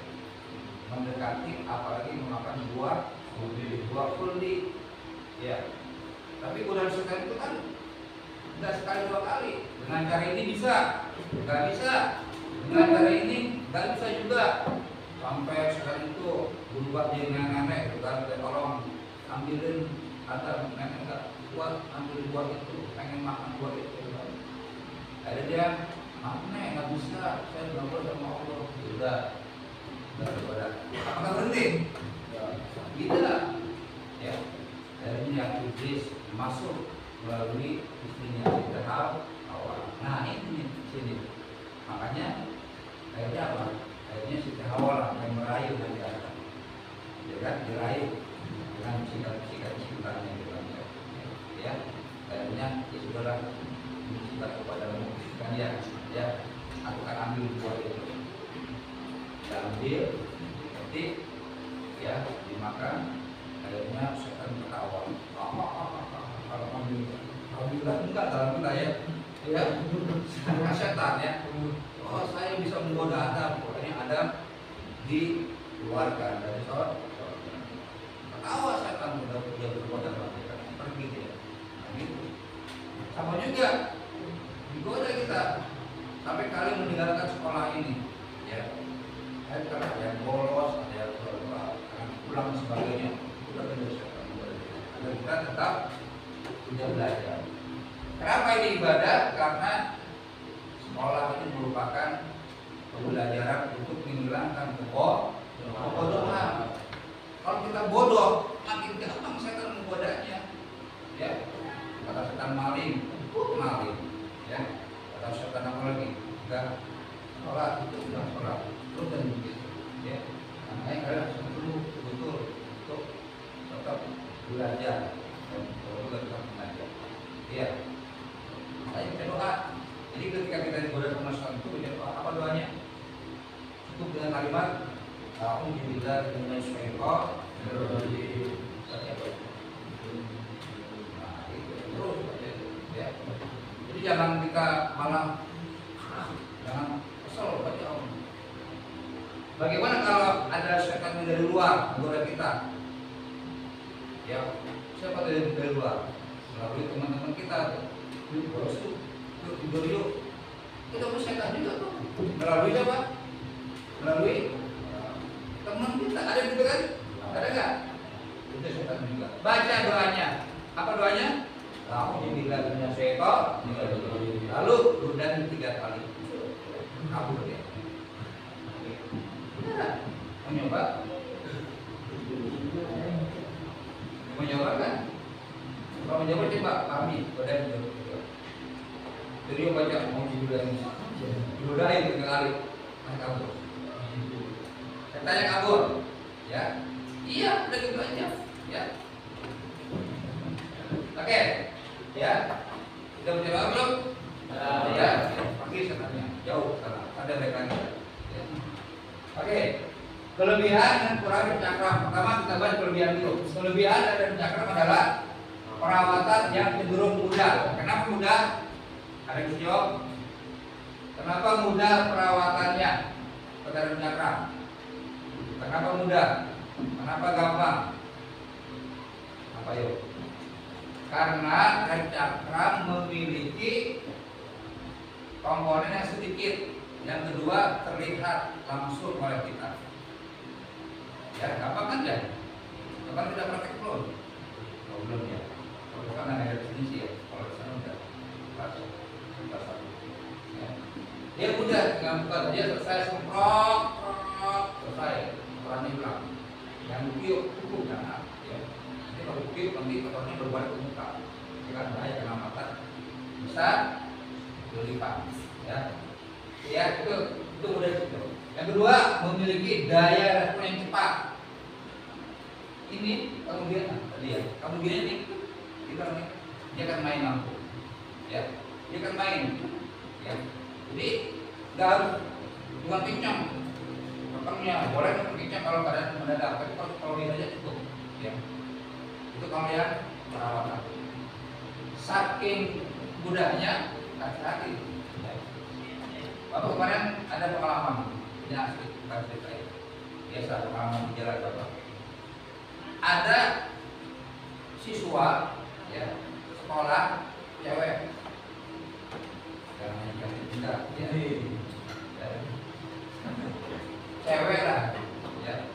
mendekati apalagi memakan buah kuldi ya tapi godaan setan itu kan tidak sekali dua kali dengan cara ini bisa nggak bisa dengan cara ini nggak bisa juga sampai setan itu berubah jadi nenek-nenek kan tolong ambilin ada nenek nggak kuat ambil buah itu pengen makan buah itu ada dia maaf nek nggak bisa saya ngobrol sama Allah sudah daripada apakah berhenti tidak ya dari yang Iblis masuk melalui istrinya Hawa nah ini sini makanya akhirnya apa akhirnya Siti Hawa lah yang merayu dari atas ya kan dirayu dengan sikap cintanya gitu ya akhirnya ya sudahlah cinta kepadamu kan ya aku akan ambil buah itu kita ambil ketik ya dimakan akhirnya setan ketawa kalau ambil Alhamdulillah enggak dalam kita ya. Ya, karena setan ya. Oh, saya bisa menggoda Adam. Pokoknya Adam dikeluarkan dari sorga. Ketawa setan udah bergoda kita pergi ya. Nah, gitu. Sama juga digoda kita sampai kalian meninggalkan sekolah ini. Ya, ada yang bolos, ada yang pulang dan sebagainya. Udah benar setan menggoda kita. Agar kita tetap tidak belajar. Kenapa ini ibadah? Karena sekolah ini merupakan pembelajaran untuk menghilangkan kebodohan. Kalau kita bodoh, makin gampang setan menggodanya. Ya, kata setan maling, maling. Ya, kata setan apa lagi? Enggak sholat, itu enggak sholat. Terus dan begitu. Ya, makanya kalian harus betul untuk tetap belajar. Juga tetap belajar. Ya. Saya baca doa. Jadi ketika kita digoda sama setan itu baca doa. Apa doanya? Cukup dengan kalimat Alhamdulillah dengan syaitan. Nah, itu terus baca itu. Ya. Jadi jangan kita malah jangan kesel baca Allah. Bagaimana kalau ada setan yang dari luar menggoda kita? Ya, siapa dari luar? Melalui teman-teman kita tuh. Boros tuh, tidur yuk. Kita pun setan juga tuh. Melalui apa? Melalui teman kita. Ada juga kan? Ada nggak? Itu setan juga. Baca doanya. Apa doanya? Alhamdulillah punya setan. Lalu dan 3 kali. Kabur ya. Benar. Mau nyoba? Mau nyoba kan? Kalau menjawab coba kami pada menjawab. Jadi yang baca mau digodain 3 kali, kabur. Saya tanya kabur, ya? Iya, udah gitu aja, ya. Oke, ya. Kita menjawab belum? Ya. Pergi sebenarnya, jauh sana. Ada mereka. Ya. Oke. Kelebihan dan kekurangan cakram. Pertama kita bahas kelebihan dulu. Kelebihan dari cakram adalah perawatan yang cenderung mudah. Kenapa mudah? Ada yang jawab. Kenapa mudah perawatannya? Pada cakram. Kenapa mudah? Kenapa gampang? Apa yuk? Karena cakram memiliki komponen yang sedikit. Yang kedua terlihat langsung oleh kita. Ya, gampang kan ya? Gampang tidak praktek belum? Belum ya. Kalau kan ada definisi ya. Kalau di sana udah ya. Dia mudah, gampang. Dia selesai semprot, selesai. Orangnya hilang. Yang tiup cukup jangan. Ya. Jadi kalau tiup nanti kotornya berbalik ke muka. Ini kan bahaya kena mata. Bisa berlipat. Ya. Ya itu mudah itu. Yang kedua memiliki daya respon yang cepat. Ini kemudian tadi ya, kemudian ini kita nih dia akan main lampu, ya dia akan main, ya jadi nggak harus bukan kencang, potongnya boleh kencang kalau keadaan mendadak, tapi kalau dia aja cukup, ya itu kalau yang perawatan. Saking mudahnya hati-hati. Bapak kemarin ada pengalaman, ini asli, bukan cerita ya. Biasa pengalaman di jalan Bapak. Ada siswa, ya, sekolah cewek, jangan yang tidak, ya. Cewek lah, ya,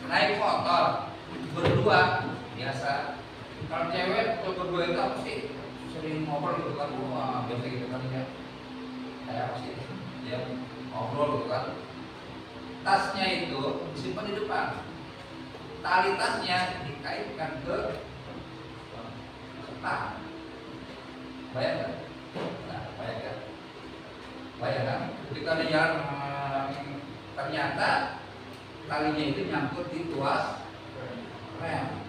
naik motor berdua biasa. Kalau cewek berdua itu apa sih? Sering ngobrol gitu kan, wah biasa gitu kan ya. Kayak apa sih? Ya ngobrol gitu kan. Tasnya itu disimpan di depan, tali tasnya dikaitkan ke setang. Bayang kan? Nah, bayang kan? Bayang kan? Ketika dia jalan, ternyata talinya itu nyangkut di tuas rem.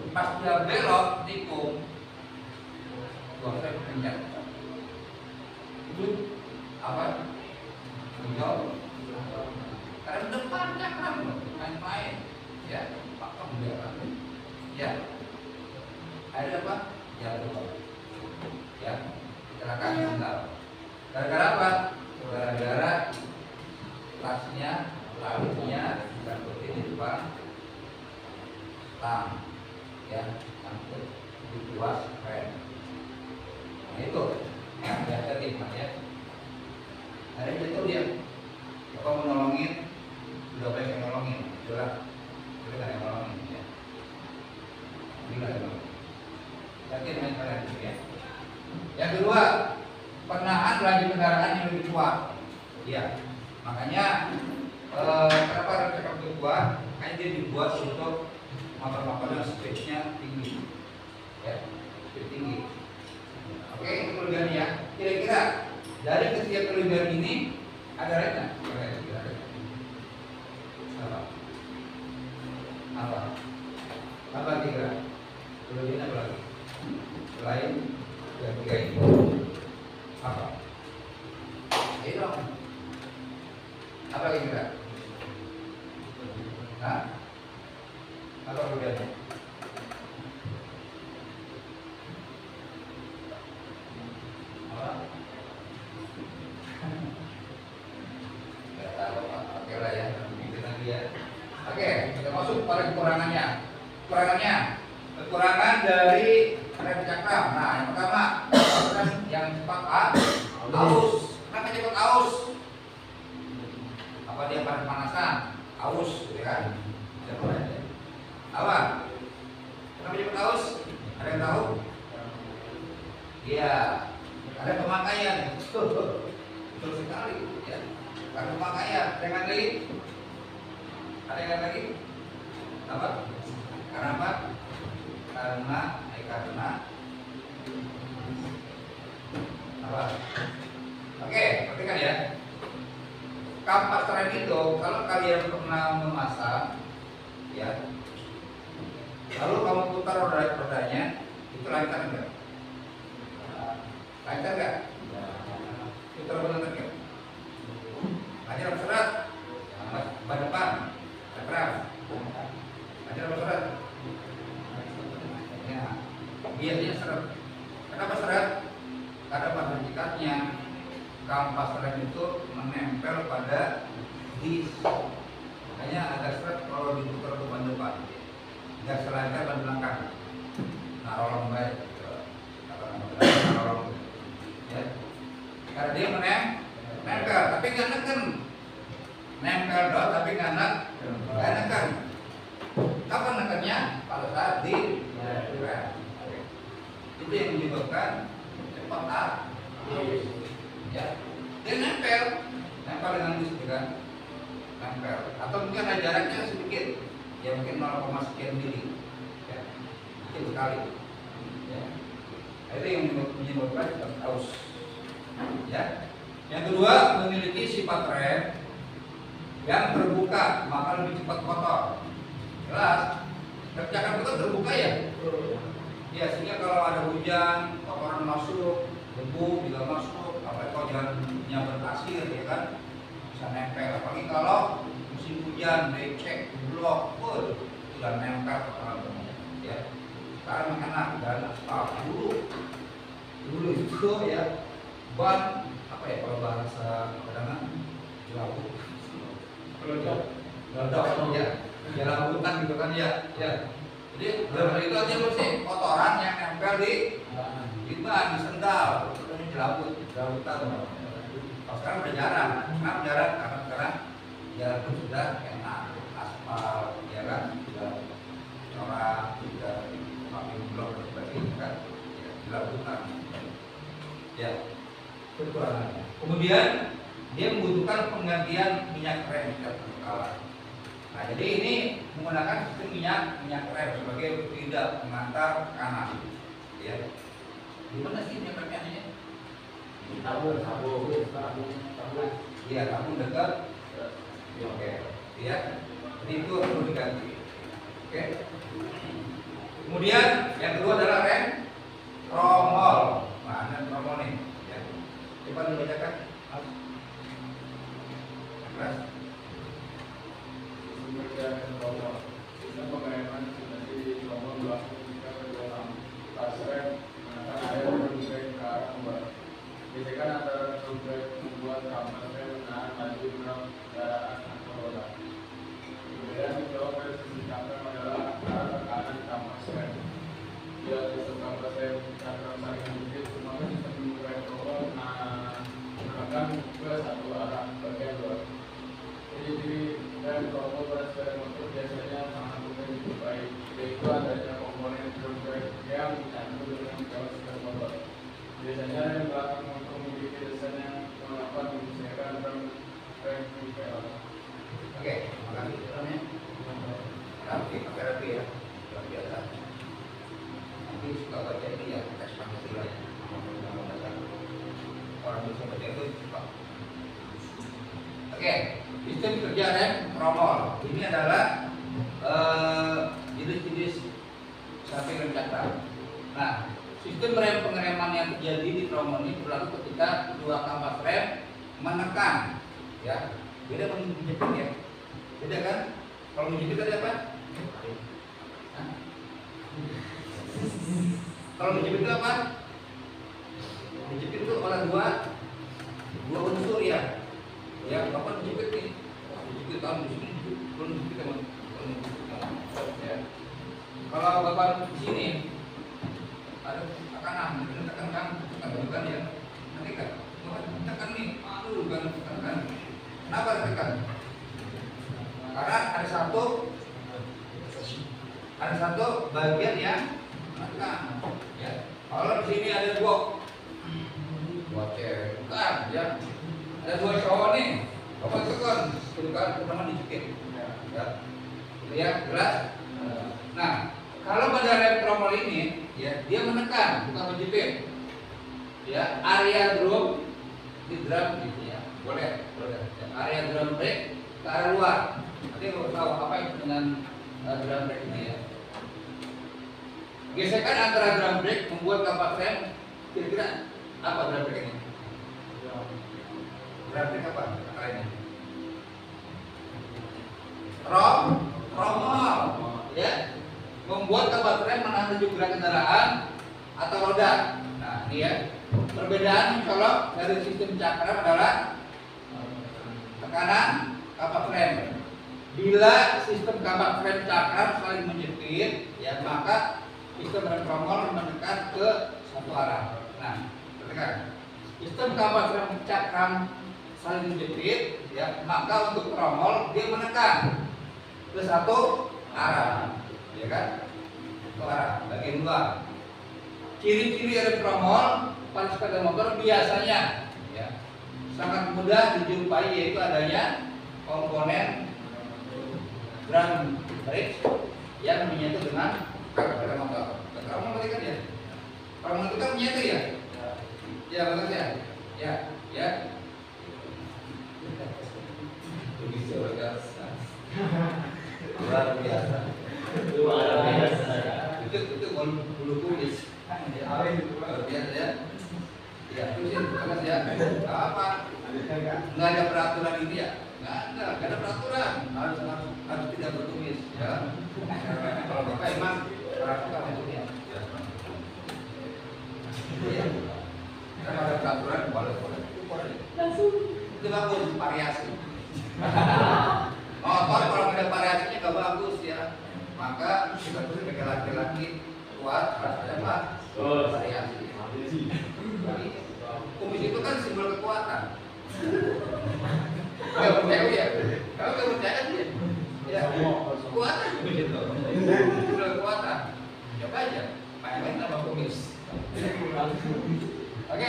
Pas dia belok tikung, tuas rem kencang. Itu apa? Menjauh. Karena depan cakram main-main, ya, pakai biarkan, ya. Ada apa? Ya, ya, kecelakaan tunggal. Gara-gara apa? Gara-gara tasnya, talinya diangkutin di depan tang, ya, angkut di tuas rem. Nah itu, ya tadi ya. Ada yang jatuh dia, bapak mau nolongin, udah banyak yang nolongin, jelas, kita nggak yang nolongin, ya. Ini nggak yang nolongin. Yakin main kalian ya. Yang kedua, penahan laju kendaraan yang lebih kuat. Ya, makanya kenapa rem cekak lebih kuat? Karena dia dibuat untuk motor-motor yang speednya tinggi, ya, speed tinggi. Oke, itu kelebihannya ya. Kira-kira dari ketiga kelebihan ini ada lainnya? Apa? Apa? Apa kira? Kelebihan apa lagi? Selain yang tiga ini, apa? Ayo dong. Apa kira? Nah, apa kelebihannya? Apa? Nggak tahu. Oke lah ya, bikin lagi ya. Oke, kita masuk pada kekurangannya. Kekurangan dari rem cakram. Nah, yang pertama, yang cepat aus. Kenapa cepat aus? Apa dia panas-panasan? Aus, gitu kan? Apa? Kenapa cepat aus? Ada yang tahu? Iya, ada pemakaian. Betul sekali. Ya. Ada pemakaian. Dengan lagi? Ada yang lagi? Apa? Karena apa? Karena apa? Oke, perhatikan ya. Kampas rem itu kalau kalian pernah memasang, ya, lalu kamu putar rodanya, itu lancar enggak? Lancar enggak? Putar benar enggak? Lancar berseret, ban depan, keras. Lancar berseret. Ya, biasanya seret. Kenapa seret? Karena pada hakikatnya kampas rem itu menempel pada dis. Makanya agak seret kalau diputar ke ban depan, nggak selancar ban belakang. Narolong baik, narolong, ya. Karena dia menempel, tapi nggak neken. Nempel doang, tapi nggak neken. Kapan nekennya? Pada saat di rem. Itu yang menyebabkan cepat ya, dia nempel dengan dis, kan? Nempel. Atau mungkin ada jaraknya sedikit, ya mungkin 0, sekian mili, ya, kecil sekali. Ya. Itu yang menyebabkan cepat aus. Ya. Yang kedua, memiliki sifat rem yang terbuka, maka lebih cepat kotor. Jelas, rem cakram itu terbuka ya. Ya, sehingga kalau ada hujan, kotoran masuk, debu juga masuk, apalagi kalau jalannya berpasir, ya kan, bisa nempel. Apalagi kalau musim hujan, becek, blok, sudah nempel kotoran semua. Ya, sekarang enak dan aspal dulu itu ya ban apa ya kalau bahasa kadang jauh, kalau jauh ya, jalan hutan gitu kan ya. Jadi benar itu aja sih kotoran yang nempel di ban, di sendal, itu jelabut, jelabutan. Kalau sekarang udah jarang, karena sekarang jalan pun sudah enak, aspal, ya kan, sudah corak, sudah pakai blok dan sebagainya kan, ya, jelabutan. Ya, kekurangannya. Kemudian dia membutuhkan penggantian minyak rem setiap kali. Nah, jadi ini menggunakan sistem minyak rem sebagai tidak pengantar kanan. Ya. Di mana sih minyak remnya? Di tabung. Iya, tabung dekat. Oke. Ya. Jadi itu perlu diganti. Oke. Kemudian yang kedua adalah rem tromol. Nah, ada tromol nih. Ya. Coba dibacakan. Keras. Sistem pengereman dari tromol berlaku ketika kedua tas rem menekan air dari ke brake yang dicandu dengan jauh sudah motor. Biasanya yang belakang motor memiliki desain yang mengapa menyesuaikan drum brake di pedal. Oke, makasih namanya. Rapi, pakai rapi ya, luar biasa. Nanti suka baca ini ya, teks Pancasila ya. Orang bisa baca itu suka. Oke, sistem kerja rem tromol. Ini adalah jenis-jenis samping rem cakram. Nah, sistem rem pengereman yang terjadi di tromol ini berlaku ketika kedua kampas rem menekan, ya. Beda dengan menjepit ya. Beda kan? Kalau menjepit ada apa? Hah? Kalau menjepit itu apa? Menjepit itu oleh dua unsur ya. Ya, bapak menjepit nih. Menjepit tahun menjepit, belum menjepit teman. Ya. Kalau bapak di sini ada tekanan, tekan ya. Nanti kan, tekan nih, aduh kan tekan. Kenapa tekan? Karena ada satu bagian yang menekan. Ya. Kalau di sini ada dua cewek, bukan ya. Ada dua cowok nih, bapak tekan, itu kan pertama dijepit. Ya. Ya, jelas. Nah, kalau pada rem tromol ini, ya dia menekan, bukan menjepit. Ya, area drum di drum gitu ya, boleh. Ya, area drum brake ke arah luar. Nanti kalau tahu apa itu dengan drum brake ini ya. Gesekan antara drum brake membuat kampas rem. Kira-kira apa drum brake ini? Drum brake apa? Ini. Tromol, ya, membuat kampas rem menahan laju gerak kendaraan atau roda. Nah, ini ya. Perbedaan kalau dari sistem cakram adalah tekanan kampas rem. Bila sistem kampas rem cakram saling menjepit, ya maka sistem rem tromol menekan ke satu arah. Nah, perhatikan. Sistem kampas rem cakram saling menjepit, ya maka untuk tromol dia menekan ke satu arah, ya kan? Ke arah bagian luar. Ciri-ciri rem tromol pada sepeda motor biasanya, ya, sangat mudah dijumpai, yaitu adanya komponen drum brake yang menyatu dengan sepeda motor. Kamu ngerti kan ya? Kalau itu kan menyatu ya? Ya betul ya. Ya. Begitu luar biasa. Itu bulu kumis. Luar biasa ya. Ya, terusin, terus ya. Apa? Nggak ada peraturan ini ya? Nggak ada peraturan. Harus tidak bertumis ya. Kalau bapak emang peraturan itu ya. Ya. Kalau ada peraturan boleh. Itu bagus variasi. Motor kalau ada variasinya nggak bagus ya. Maka kita perlu pakai laki-laki kuat harus ada apa? Variasi. Kumis itu kan simbol kekuatan. Kalau percaya ya, kalau nggak percaya sih, ya kekuatan kumis itu. Simbol kekuatan. Coba aja, main-main sama kumis. Oke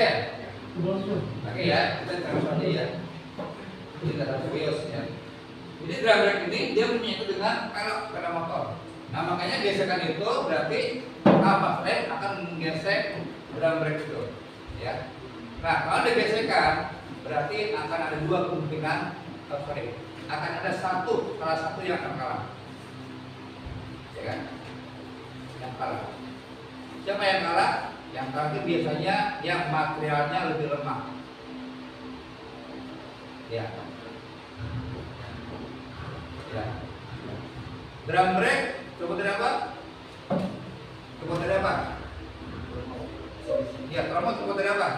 ya, kita terus aja ya. Ini kata serius ya. Jadi drum brake ini dia menyatu dengan pelek sepeda motor. Nah makanya gesekan itu berarti kampas rem akan menggesek drum brake itu, ya. Nah kalau ada gesekan berarti akan ada dua kemungkinan, akan ada salah satu yang akan kalah, ya kan? Yang kalah. Siapa yang kalah? Yang kalah itu biasanya yang materialnya lebih lemah, ya. Drum brake coba dari apa? Ya, tromol coba dari apa?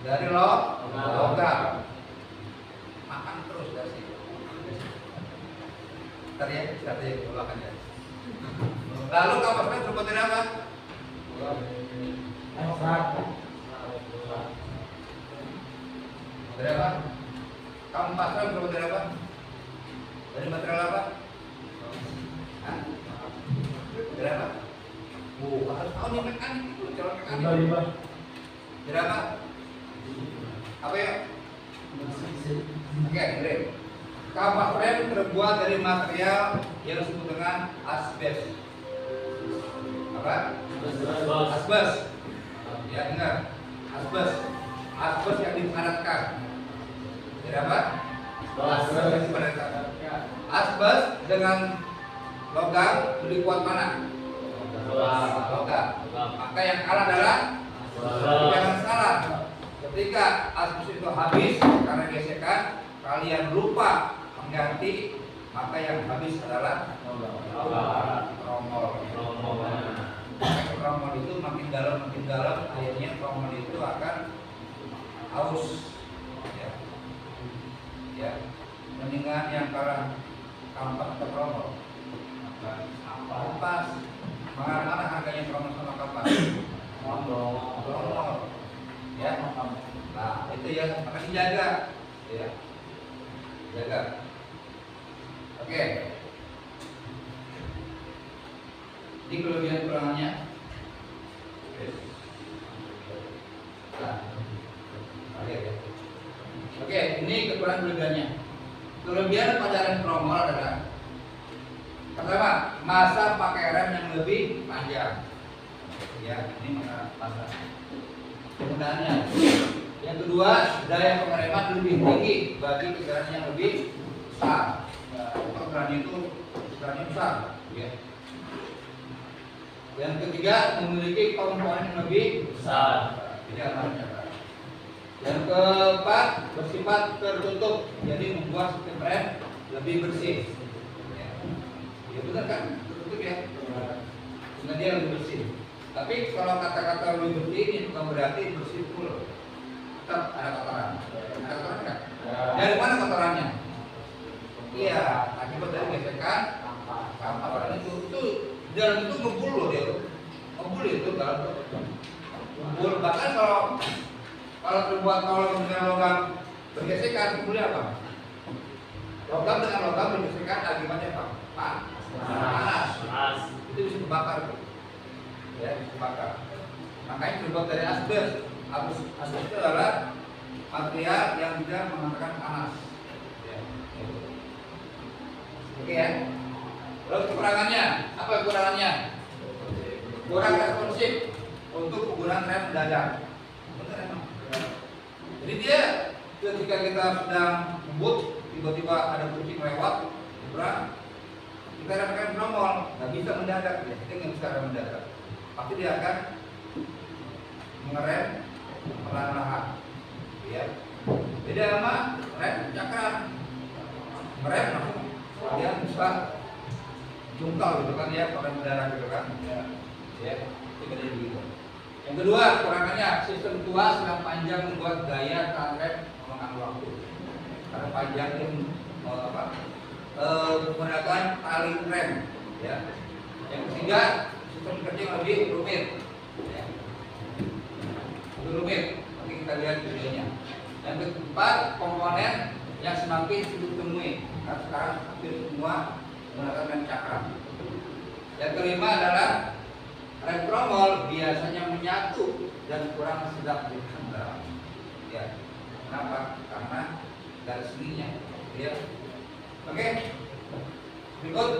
Dari logam. Makan terus dari situ. Ntar ya, strategi makan ya. Lalu kampas rem coba dari apa? Dari apa? Kampas rem coba dari apa? Dari material apa? Hah? ekonomi mekanik itu calon mekanik. Riba. Jadi apa? Apa ya? Oke, keren. Kapal rem terbuat dari material yang disebut dengan asbes. Apa? Asbes. Ya, dengar. Asbes. Asbes yang dipadatkan. Jadi apa? Asbes yang dipadatkan. Asbes dengan logam lebih kuat mana? Logam. Maka yang kalah adalah jangan salah. Ketika asbes itu habis karena gesekan, kalian lupa mengganti, maka yang habis adalah tromol. Tromol itu makin dalam, akhirnya tromol itu akan haus. Ya, mendingan yang kalah kampas atau tromol. Kampas. Mana harganya tromol sama kampas? Tromol. Ya, nah itu ya, maka dijaga. Ya, jaga. Oke. Ini kelebihan kekurangannya. Nah, oke, ini kekurangan kelebihannya. Kelebihan pada rem tromol adalah pertama, masa pakai rem yang lebih panjang. Ya, ini masa penggunaannya. Yang kedua, daya pengereman lebih tinggi bagi kendaraan yang lebih besar. Ukurannya itu besar. Ya. Yang ketiga, memiliki komponen yang lebih besar. Yang keempat, bersifat tertutup, jadi membuat sistem rem lebih bersih. Ya benar kan? Tertutup ya. Sehingga dia lebih bersih. Tapi kalau kata-kata lebih bersih ini bukan berarti bersih full. Tetap ada kotoran. Ada kotoran nggak? Dari mana kotorannya? Iya, akibat dari gesekan sampah itu jalan itu ngebul loh dia, ngebul itu dalam ngebul. Bahkan kalau terbuat dengan logam bergesekan, ngebulnya apa? Logam dengan logam bergesekan akibatnya apa? Panas. Itu bisa terbakar tuh. Ya, bisa terbakar. Makanya terbuat dari asbes. Asbes itu adalah material yang tidak menghantarkan panas. Ya, gitu. Oke ya. Terus kekurangannya, apa kekurangannya? Kurang responsif untuk penggunaan rem mendadak. Benar emang. Jadi dia ketika kita sedang ngebut, tiba-tiba ada kucing lewat, kita remkan tromol, nggak bisa mendadak, ya. Kita nggak bisa rem mendadak. Pasti dia akan mengerem perlahan-lahan. Ya. Beda sama rem cakram. Ngerem langsung dia bisa jungkal gitu kan ya, pakai mendadak gitu kan. Ya. Itu beda begitu. Yang kedua, kekurangannya sistem tuas yang panjang membuat gaya tahan rem memakan waktu. Karena panjang itu menggunakan tali rem. Ya. Yang ketiga, sistem kerja yang lebih rumit. Ya. Lebih rumit. Nanti kita lihat videonya. Yang keempat, komponen yang semakin sulit ditemui. Karena sekarang hampir semua menggunakan rem cakram. Yang kelima adalah rem tromol biasanya menyatu dan kurang sedap dikendara. Ya, kenapa? Karena garis sininya. Ya. Oke. Berikut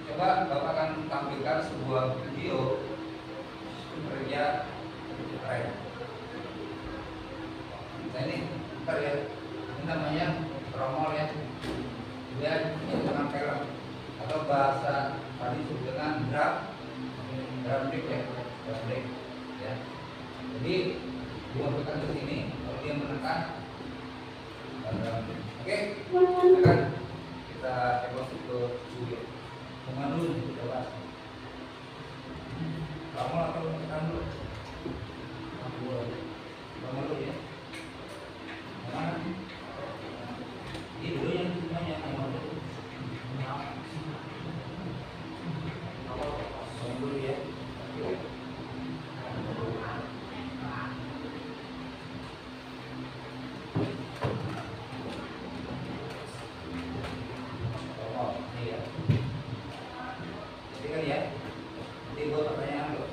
coba Bapak akan tampilkan sebuah video kerja rem. Nah ini, bentar ya. Ini namanya tromol ya. Dia dengan pelek atau bahasa tadi disebut dengan drum brake ya, drum brake ya. Jadi dimasukkan ke sini, kalau dia menekan drum brake. Oke, silakan kita coba ke video. Kemana dulu kita bahas? Kamu atau tekan dulu? Kamu dulu ya. Mana? Ini dulu yang semuanya yang dulu. Dulu ya. Jadi kan ya, nanti buat pertanyaan lo.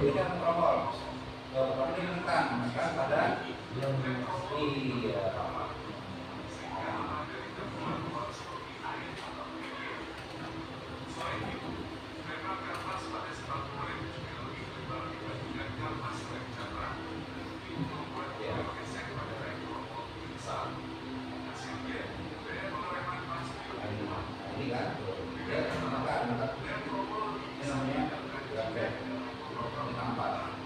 tidak merokok. Kalau ini rentan, maka pada iya. Ini kan, dia maka ini namanya grafik, ini tampak.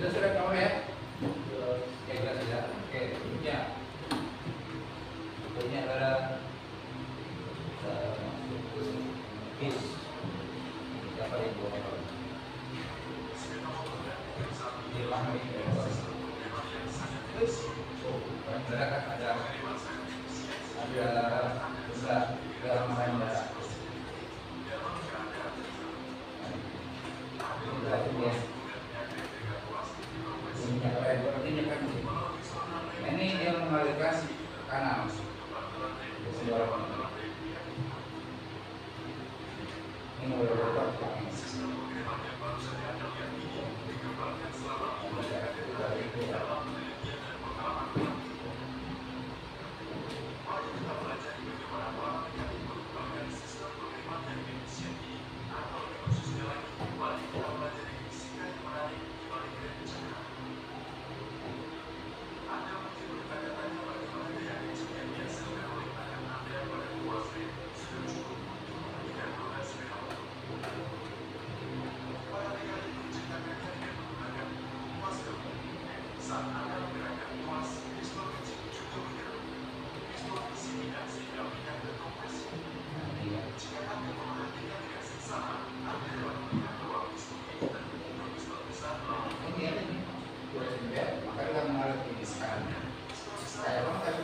Sudah kamu ya? Oke, jelas ya. Oke, berikutnya. Berikutnya adalah bis. Siapa yang bawa motor? Dipahami. Saudara kan ada main darah. Ini yang mengalirkan kanan.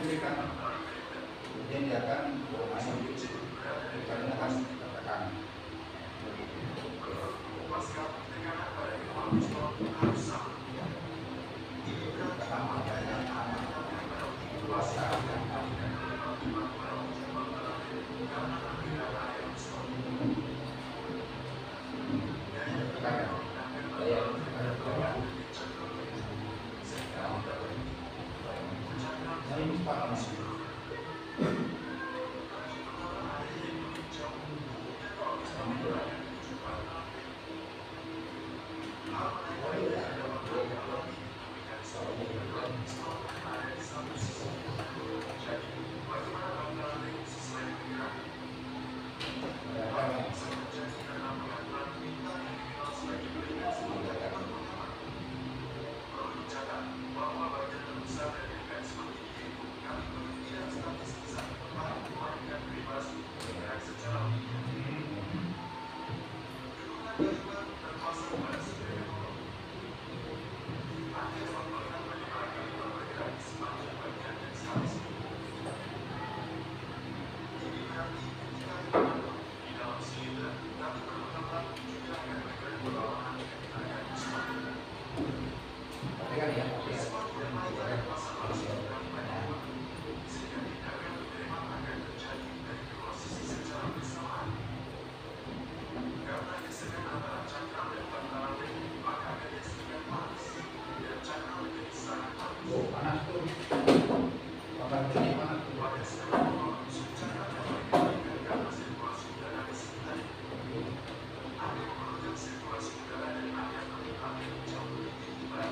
Ini kemudian dia akan bermain karena akan tertekan.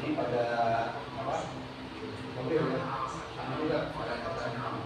ini pada apa? Mobil ya. Sama juga pada kendaraan.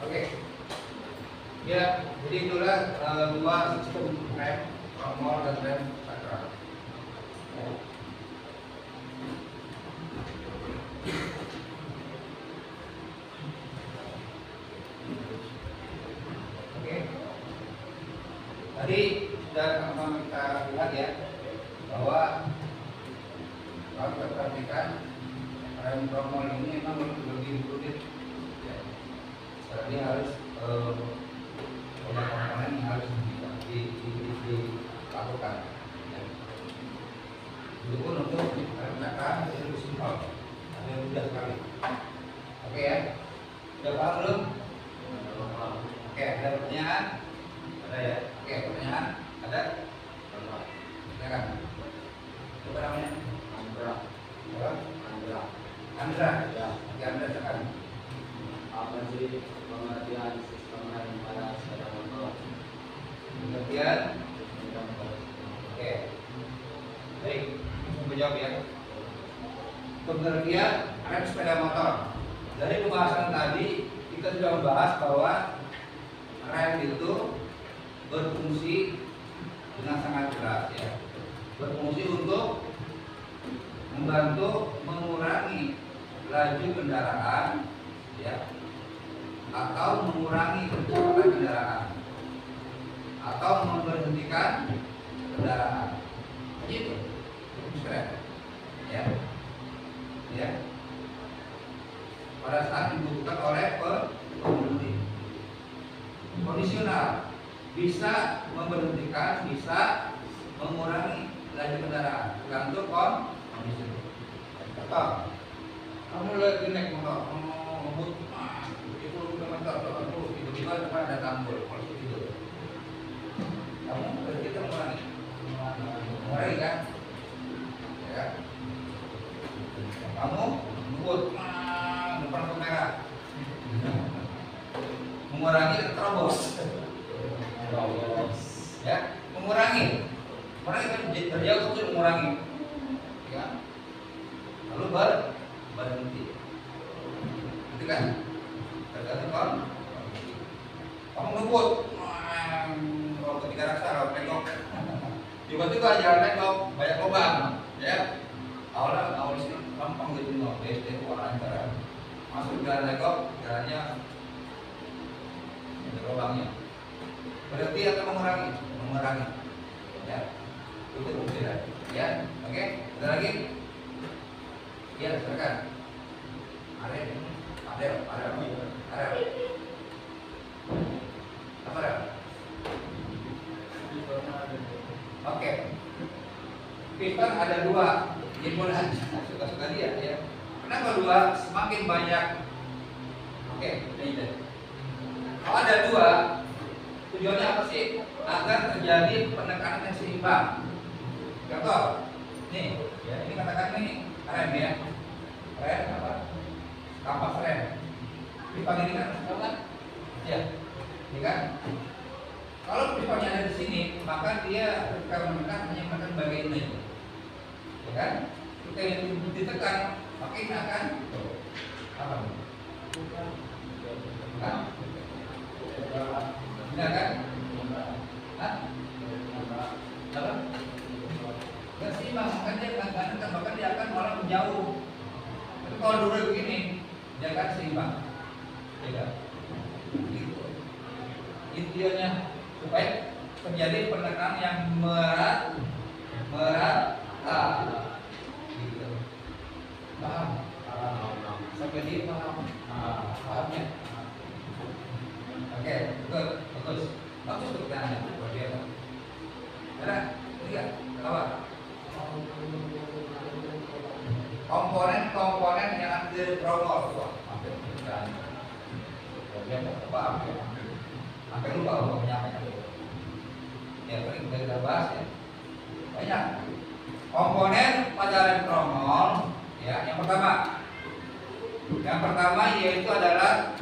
Oke, ya, jadi itulah dua sistem rem, normal dan rem sakral. Oke, tadi sudah sama kita lihat ya bahwa kalau kita perhatikan rem normal ini memang lebih rumit. Jadi harus komponen yang harus dilakukan. Itu pun untuk rencana itu lebih simpel, ada yang mudah sekali. Oke ya, sudah paham belum? Oke, ada pertanyaan? Ada ya? Oke, pertanyaan? Ada? Silakan. Coba namanya? Andra. Apa? Andra. Andra. Ya. Oke, Andra silakan. Apa sih pengertian sistem rem pada sepeda motor? Pengertian? Oke. Baik, menjawab ya. Pengertian rem sepeda motor. Dari pembahasan tadi kita sudah membahas bahwa rem itu berfungsi dengan sangat jelas ya. Berfungsi untuk membantu mengurangi laju kendaraan ya, atau mengurangi kecepatan kendaraan, atau memberhentikan kendaraan. Begitu, keren, ya, ya. Pada saat dibutuhkan oleh pengemudi. Kondisional bisa memberhentikan, bisa mengurangi laju kendaraan, tergantung kondisi. Contoh, kamu lagi naik motor, ngebut, itu km, tiba-tiba depan ada tanggul, kalau itu, kamu berhenti mengurangi kan? Ya. Kamu ngebut, depan lampu merah. Mengurangi atau terobos? Ya, mengurangi kan berjauh itu mengurangi. Ya. Lalu berhenti. Itu kan? Tergantung kan? Kamu ngebut, kalau ketika rasa kalau tengok, tiba-tiba jalan tengok banyak lubang, ya. Awal sini gampang gitu loh, BSD orang antara masuk jalan tengok, jalannya ada lubangnya. Berarti atau mengurangi? Mengurangi. Ya, itu berbeda. Ya, oke. Ada lagi? Ya, silakan. Ada. Apa ada? Oke. Piston ada dua. Jadi boleh suka-suka dia ya. Kenapa dua? Semakin banyak. Oke, ini. Kalau ada dua, tujuannya apa sih? Agar terjadi penekanan yang seimbang. Contoh, nih, ya ini katakan nih rem ya. Rem apa? Kampas rem. Pipa ini kan, tahu kan? Ya, ini kan? Kalau pipanya ada di sini, maka dia ketika menekan hanya menekan bagian ini, ya kan? Ketika yang ditekan, maka ini akan apa? Benar kan? Hah? Apa? Gak seimbang, makanya dia akan menekan, maka dia akan malah menjauh. Tapi kalau dulu begini, dia akan seimbang. Tidak. Gitu. Intinya supaya terjadi penekanan yang merata. Gitu. Paham? Sampai di paham? Pahamnya? Oke, betul, bagus. Bagus untuk tanya, luar biasa. Ada? Tiga, apa? Komponen yang ada di tromol. Hampir bukan. Dia apa? Sampai lupa kalau menyampaikan. Ya, paling kita bahas ya. Banyak komponen pada rem tromol. Ya, yang pertama yaitu adalah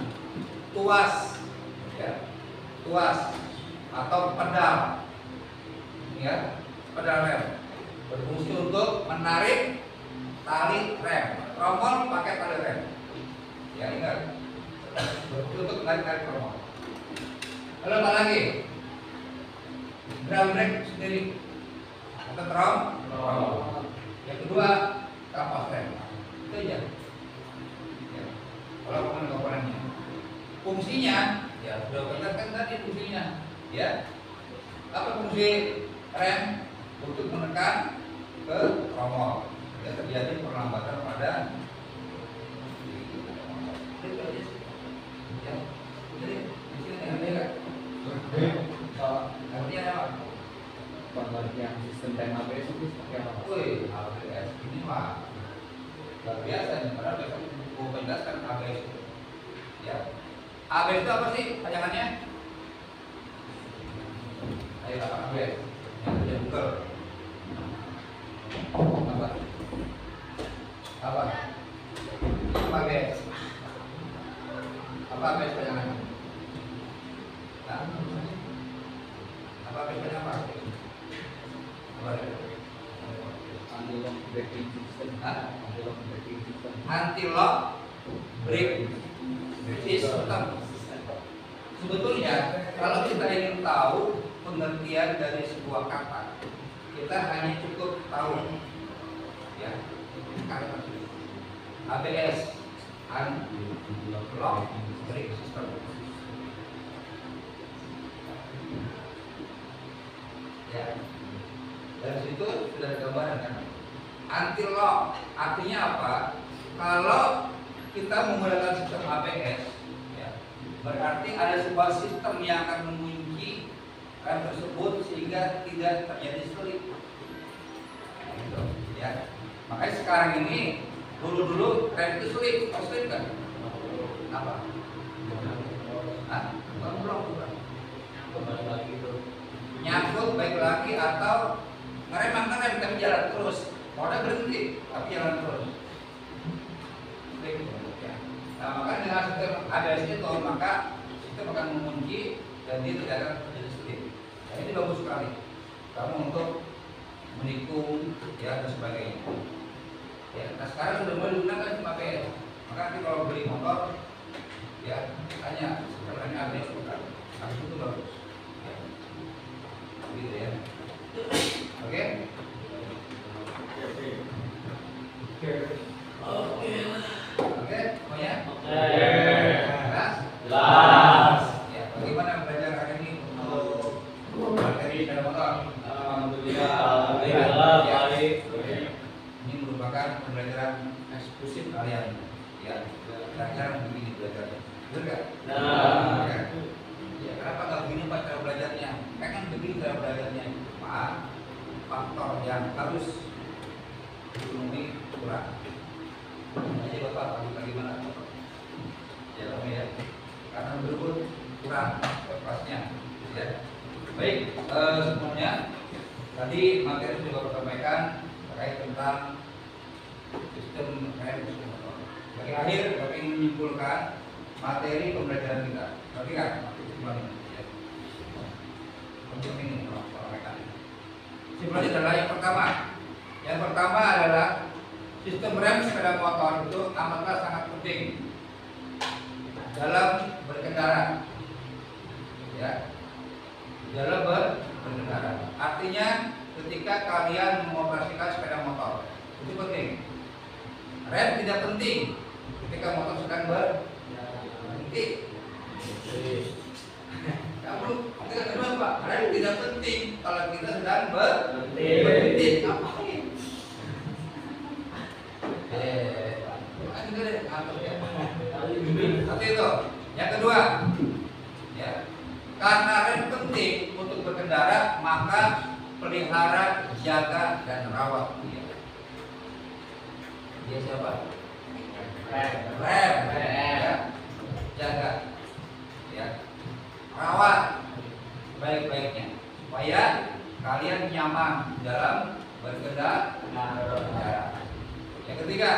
tuas, ya, tuas atau pedal, ya, pedal rem berfungsi untuk menarik tali rem. Tromol pakai tali rem, ya ingat, berfungsi untuk menarik tromol. Lalu apa lagi? Drum brake sendiri atau tromol. Yang kedua kampas rem. Itu aja. Ya. Kalau komponennya, fungsinya, ya sudah kita kan tadi fungsinya, ya. Apa fungsi rem? Untuk menekan ke tromol. Ya, terjadi perlambatan pada. Ya. Jadi di sini ada. Artinya apa? Pengertian sistem dan ABS itu seperti apa? Woi, ABS ini mah luar biasa nih, padahal besok mau menjelaskan ABS itu. Ya, ABS itu apa sih panjangannya? Ayo apa ABS? Yang kerja Google. Apa? Apa? Apa ABS? Apa ABS panjangannya? Nah, apa ABS panjangan apa? Anti-lock braking system. Anti-lock braking system. Anti-lock brake system. Sebetulnya kalau kita ingin tahu pengertian dari sebuah kata, kita hanya cukup tahu, ya, kata ABS, anti-lock brake system. Ya. Dari situ sudah ada gambaran kan? Anti-lock artinya apa? Kalau kita menggunakan sistem ABS, ya, berarti ada sebuah sistem yang akan mengunci rem tersebut sehingga tidak terjadi slip. Gitu, ya. Makanya sekarang ini dulu rem itu slip kan? Apa? Hah? Bukan. Kembali lagi itu Nyangkut baik lagi atau ngerem tapi jalan terus. Roda berhenti tapi jalan terus. ABS itu, maka sistem akan mengunci dan dia tidak akan terjadi slip. Nah, ini bagus sekali kamu untuk menikung ya dan sebagainya. Ya, nah sekarang sudah mulai digunakan sistem ABS. Maka nanti kalau beli motor ya tanya sekarang ini ABS bukan, habis itu bagus. Ya. Gitu ya. Oke? Oke, semuanya? Jelas? Jelas. Ya, bagaimana belajar hari ini untuk materi sepeda motor? Alhamdulillah baik. Ini merupakan pembelajaran eksklusif kalian. Ya, kalian begini belajarnya. Benar nggak? Nah. Ya, kenapa nggak begini Pak cara belajarnya? Kan begini cara belajarnya. Pak, faktor yang harus dipenuhi kurang. Jadi Bapak bagaimana? Ya, kamu ya. Karena berebut kurang kelasnya. Ya. Baik, semuanya. Tadi materi sudah Bapak sampaikan terkait tentang sistem rem sistem motor. Bagi akhir, Bapak ingin menyimpulkan materi pembelajaran kita. Berarti kan? Ya. Untuk ini sampaikan. Simulasi adalah yang pertama. Yang pertama adalah sistem rem sepeda motor itu amatlah sangat penting dalam berkendara. Ya. Dalam berkendara. Artinya ketika kalian mengoperasikan sepeda motor itu penting. Rem tidak penting ketika motor sedang berhenti. Kamu tidak kenal Pak, rem tidak penting kalau kita sedang berhenti. Ngapain? Seperti itu. Yang kedua, ya, karena rem penting untuk berkendara, maka pelihara, jaga dan rawat dia. Dia siapa? Rem. Ya. Jaga, ya, rawat baik-baiknya supaya kalian nyaman dalam berkendara. Yang ketiga,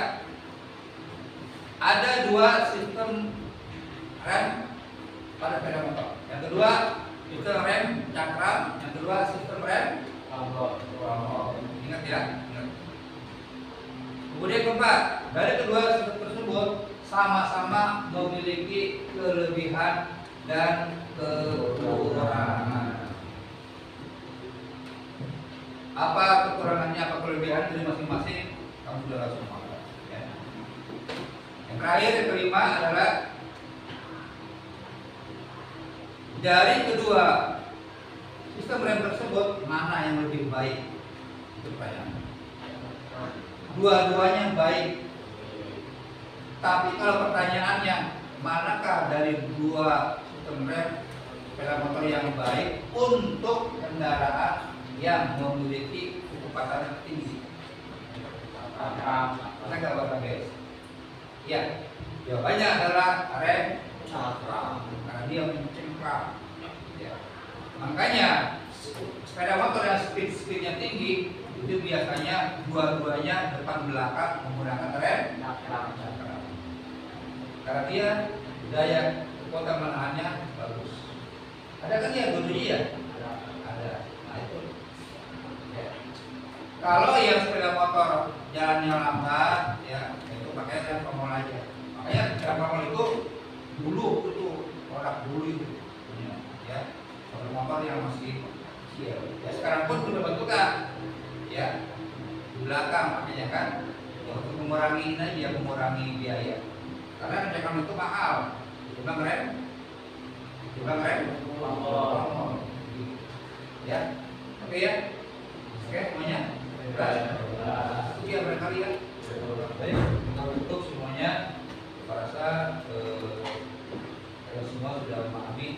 ada dua sistem rem pada sepeda motor. Yang kedua sistem rem cakram, yang kedua sistem rem rombongan. Ingat ya, ingat. Kemudian keempat, dari kedua sistem tersebut sama-sama memiliki kelebihan dan kekurangan. Apa kekurangannya, apa kelebihan dari masing-masing? Kamu sudah langsung makan. Ya. Yang terakhir, yang kelima adalah dari kedua sistem rem tersebut mana yang lebih baik? Itu pertanyaan. Dua-duanya baik. Tapi kalau pertanyaannya manakah dari dua sistem rem sepeda motor yang baik untuk kendaraan yang memiliki kecepatan tinggi? Mana nggak Bapak guys? Ya, jawabannya adalah rem cakram karena dia mencengkram. Ya. Makanya sepeda motor yang speednya tinggi itu biasanya dua-duanya depan belakang menggunakan rem cakram. Karena dia daya kekuatan menahannya bagus. Ada kan ya dua-duanya ya? Ada. Nah itu. Ya. Kalau yang sepeda motor jalannya lambat, ya itu pakai rem pemol aja. Makanya rem pemol itu dulu itu orang dulu itu, ya sepeda motor yang masih kecil. Ya sekarang pun sudah bentukan, ya di belakang makanya kan ya, untuk mengurangi ini ya mengurangi biaya. Karena rem itu mahal, dibanding rem pemol. Ya, oke ya, oke semuanya. Itu ya barangkali ya. Baik, untuk semuanya, saya rasa kita semua sudah memahami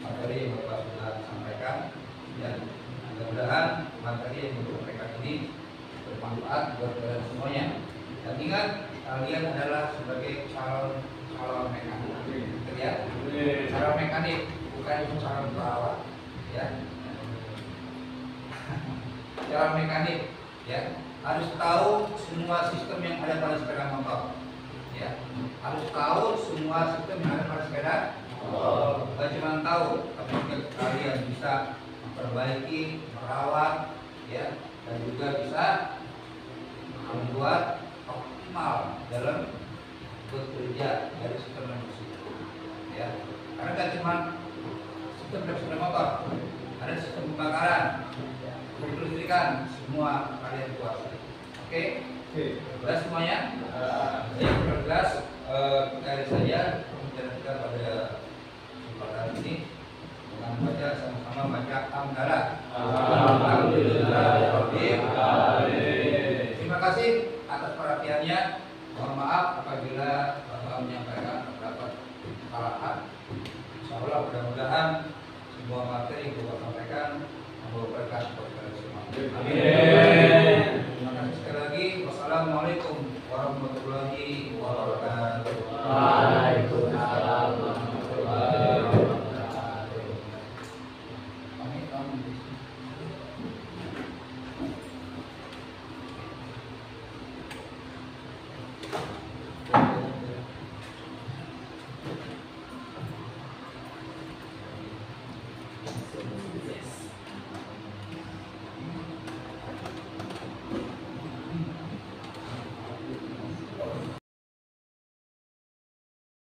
materi yang Bapak sudah sampaikan. Ya, mudah-mudahan materi yang Bapak sampaikan ini bermanfaat buat kalian semuanya. Dan ingat, kalian adalah sebagai calon mekanik, ya. Calon mekanik bukan calon perawat, ya. Calon mekanik, ya, harus tahu semua sistem yang ada pada sepeda motor, ya. Harus tahu semua sistem yang ada pada sepeda. Bukan cuma tahu, tapi juga kalian bisa memperbaiki, merawat, ya, dan juga bisa membuat optimal dalam bekerja dari sistem tersebut. Ya, karena kan cuma sistem dari sepeda motor, ada sistem pembakaran, kelistrikan, semua kalian kuasai. Oke? Jelas semuanya? Yang jelas dari saya pembicaraan kita pada kesempatan ini dengan baca sama-sama baca hamdalah. Terima kasih atas perhatiannya. Mohon maaf apabila Bapak menyampaikan terdapat kesalahan. Insyaallah mudah-mudahan semua materi yang Bapak sampaikan membawa berkah kepada semua. Amin. Terima kasih sekali lagi. Wassalamualaikum warahmatullahi wabarakatuh. Waalaikumsalam.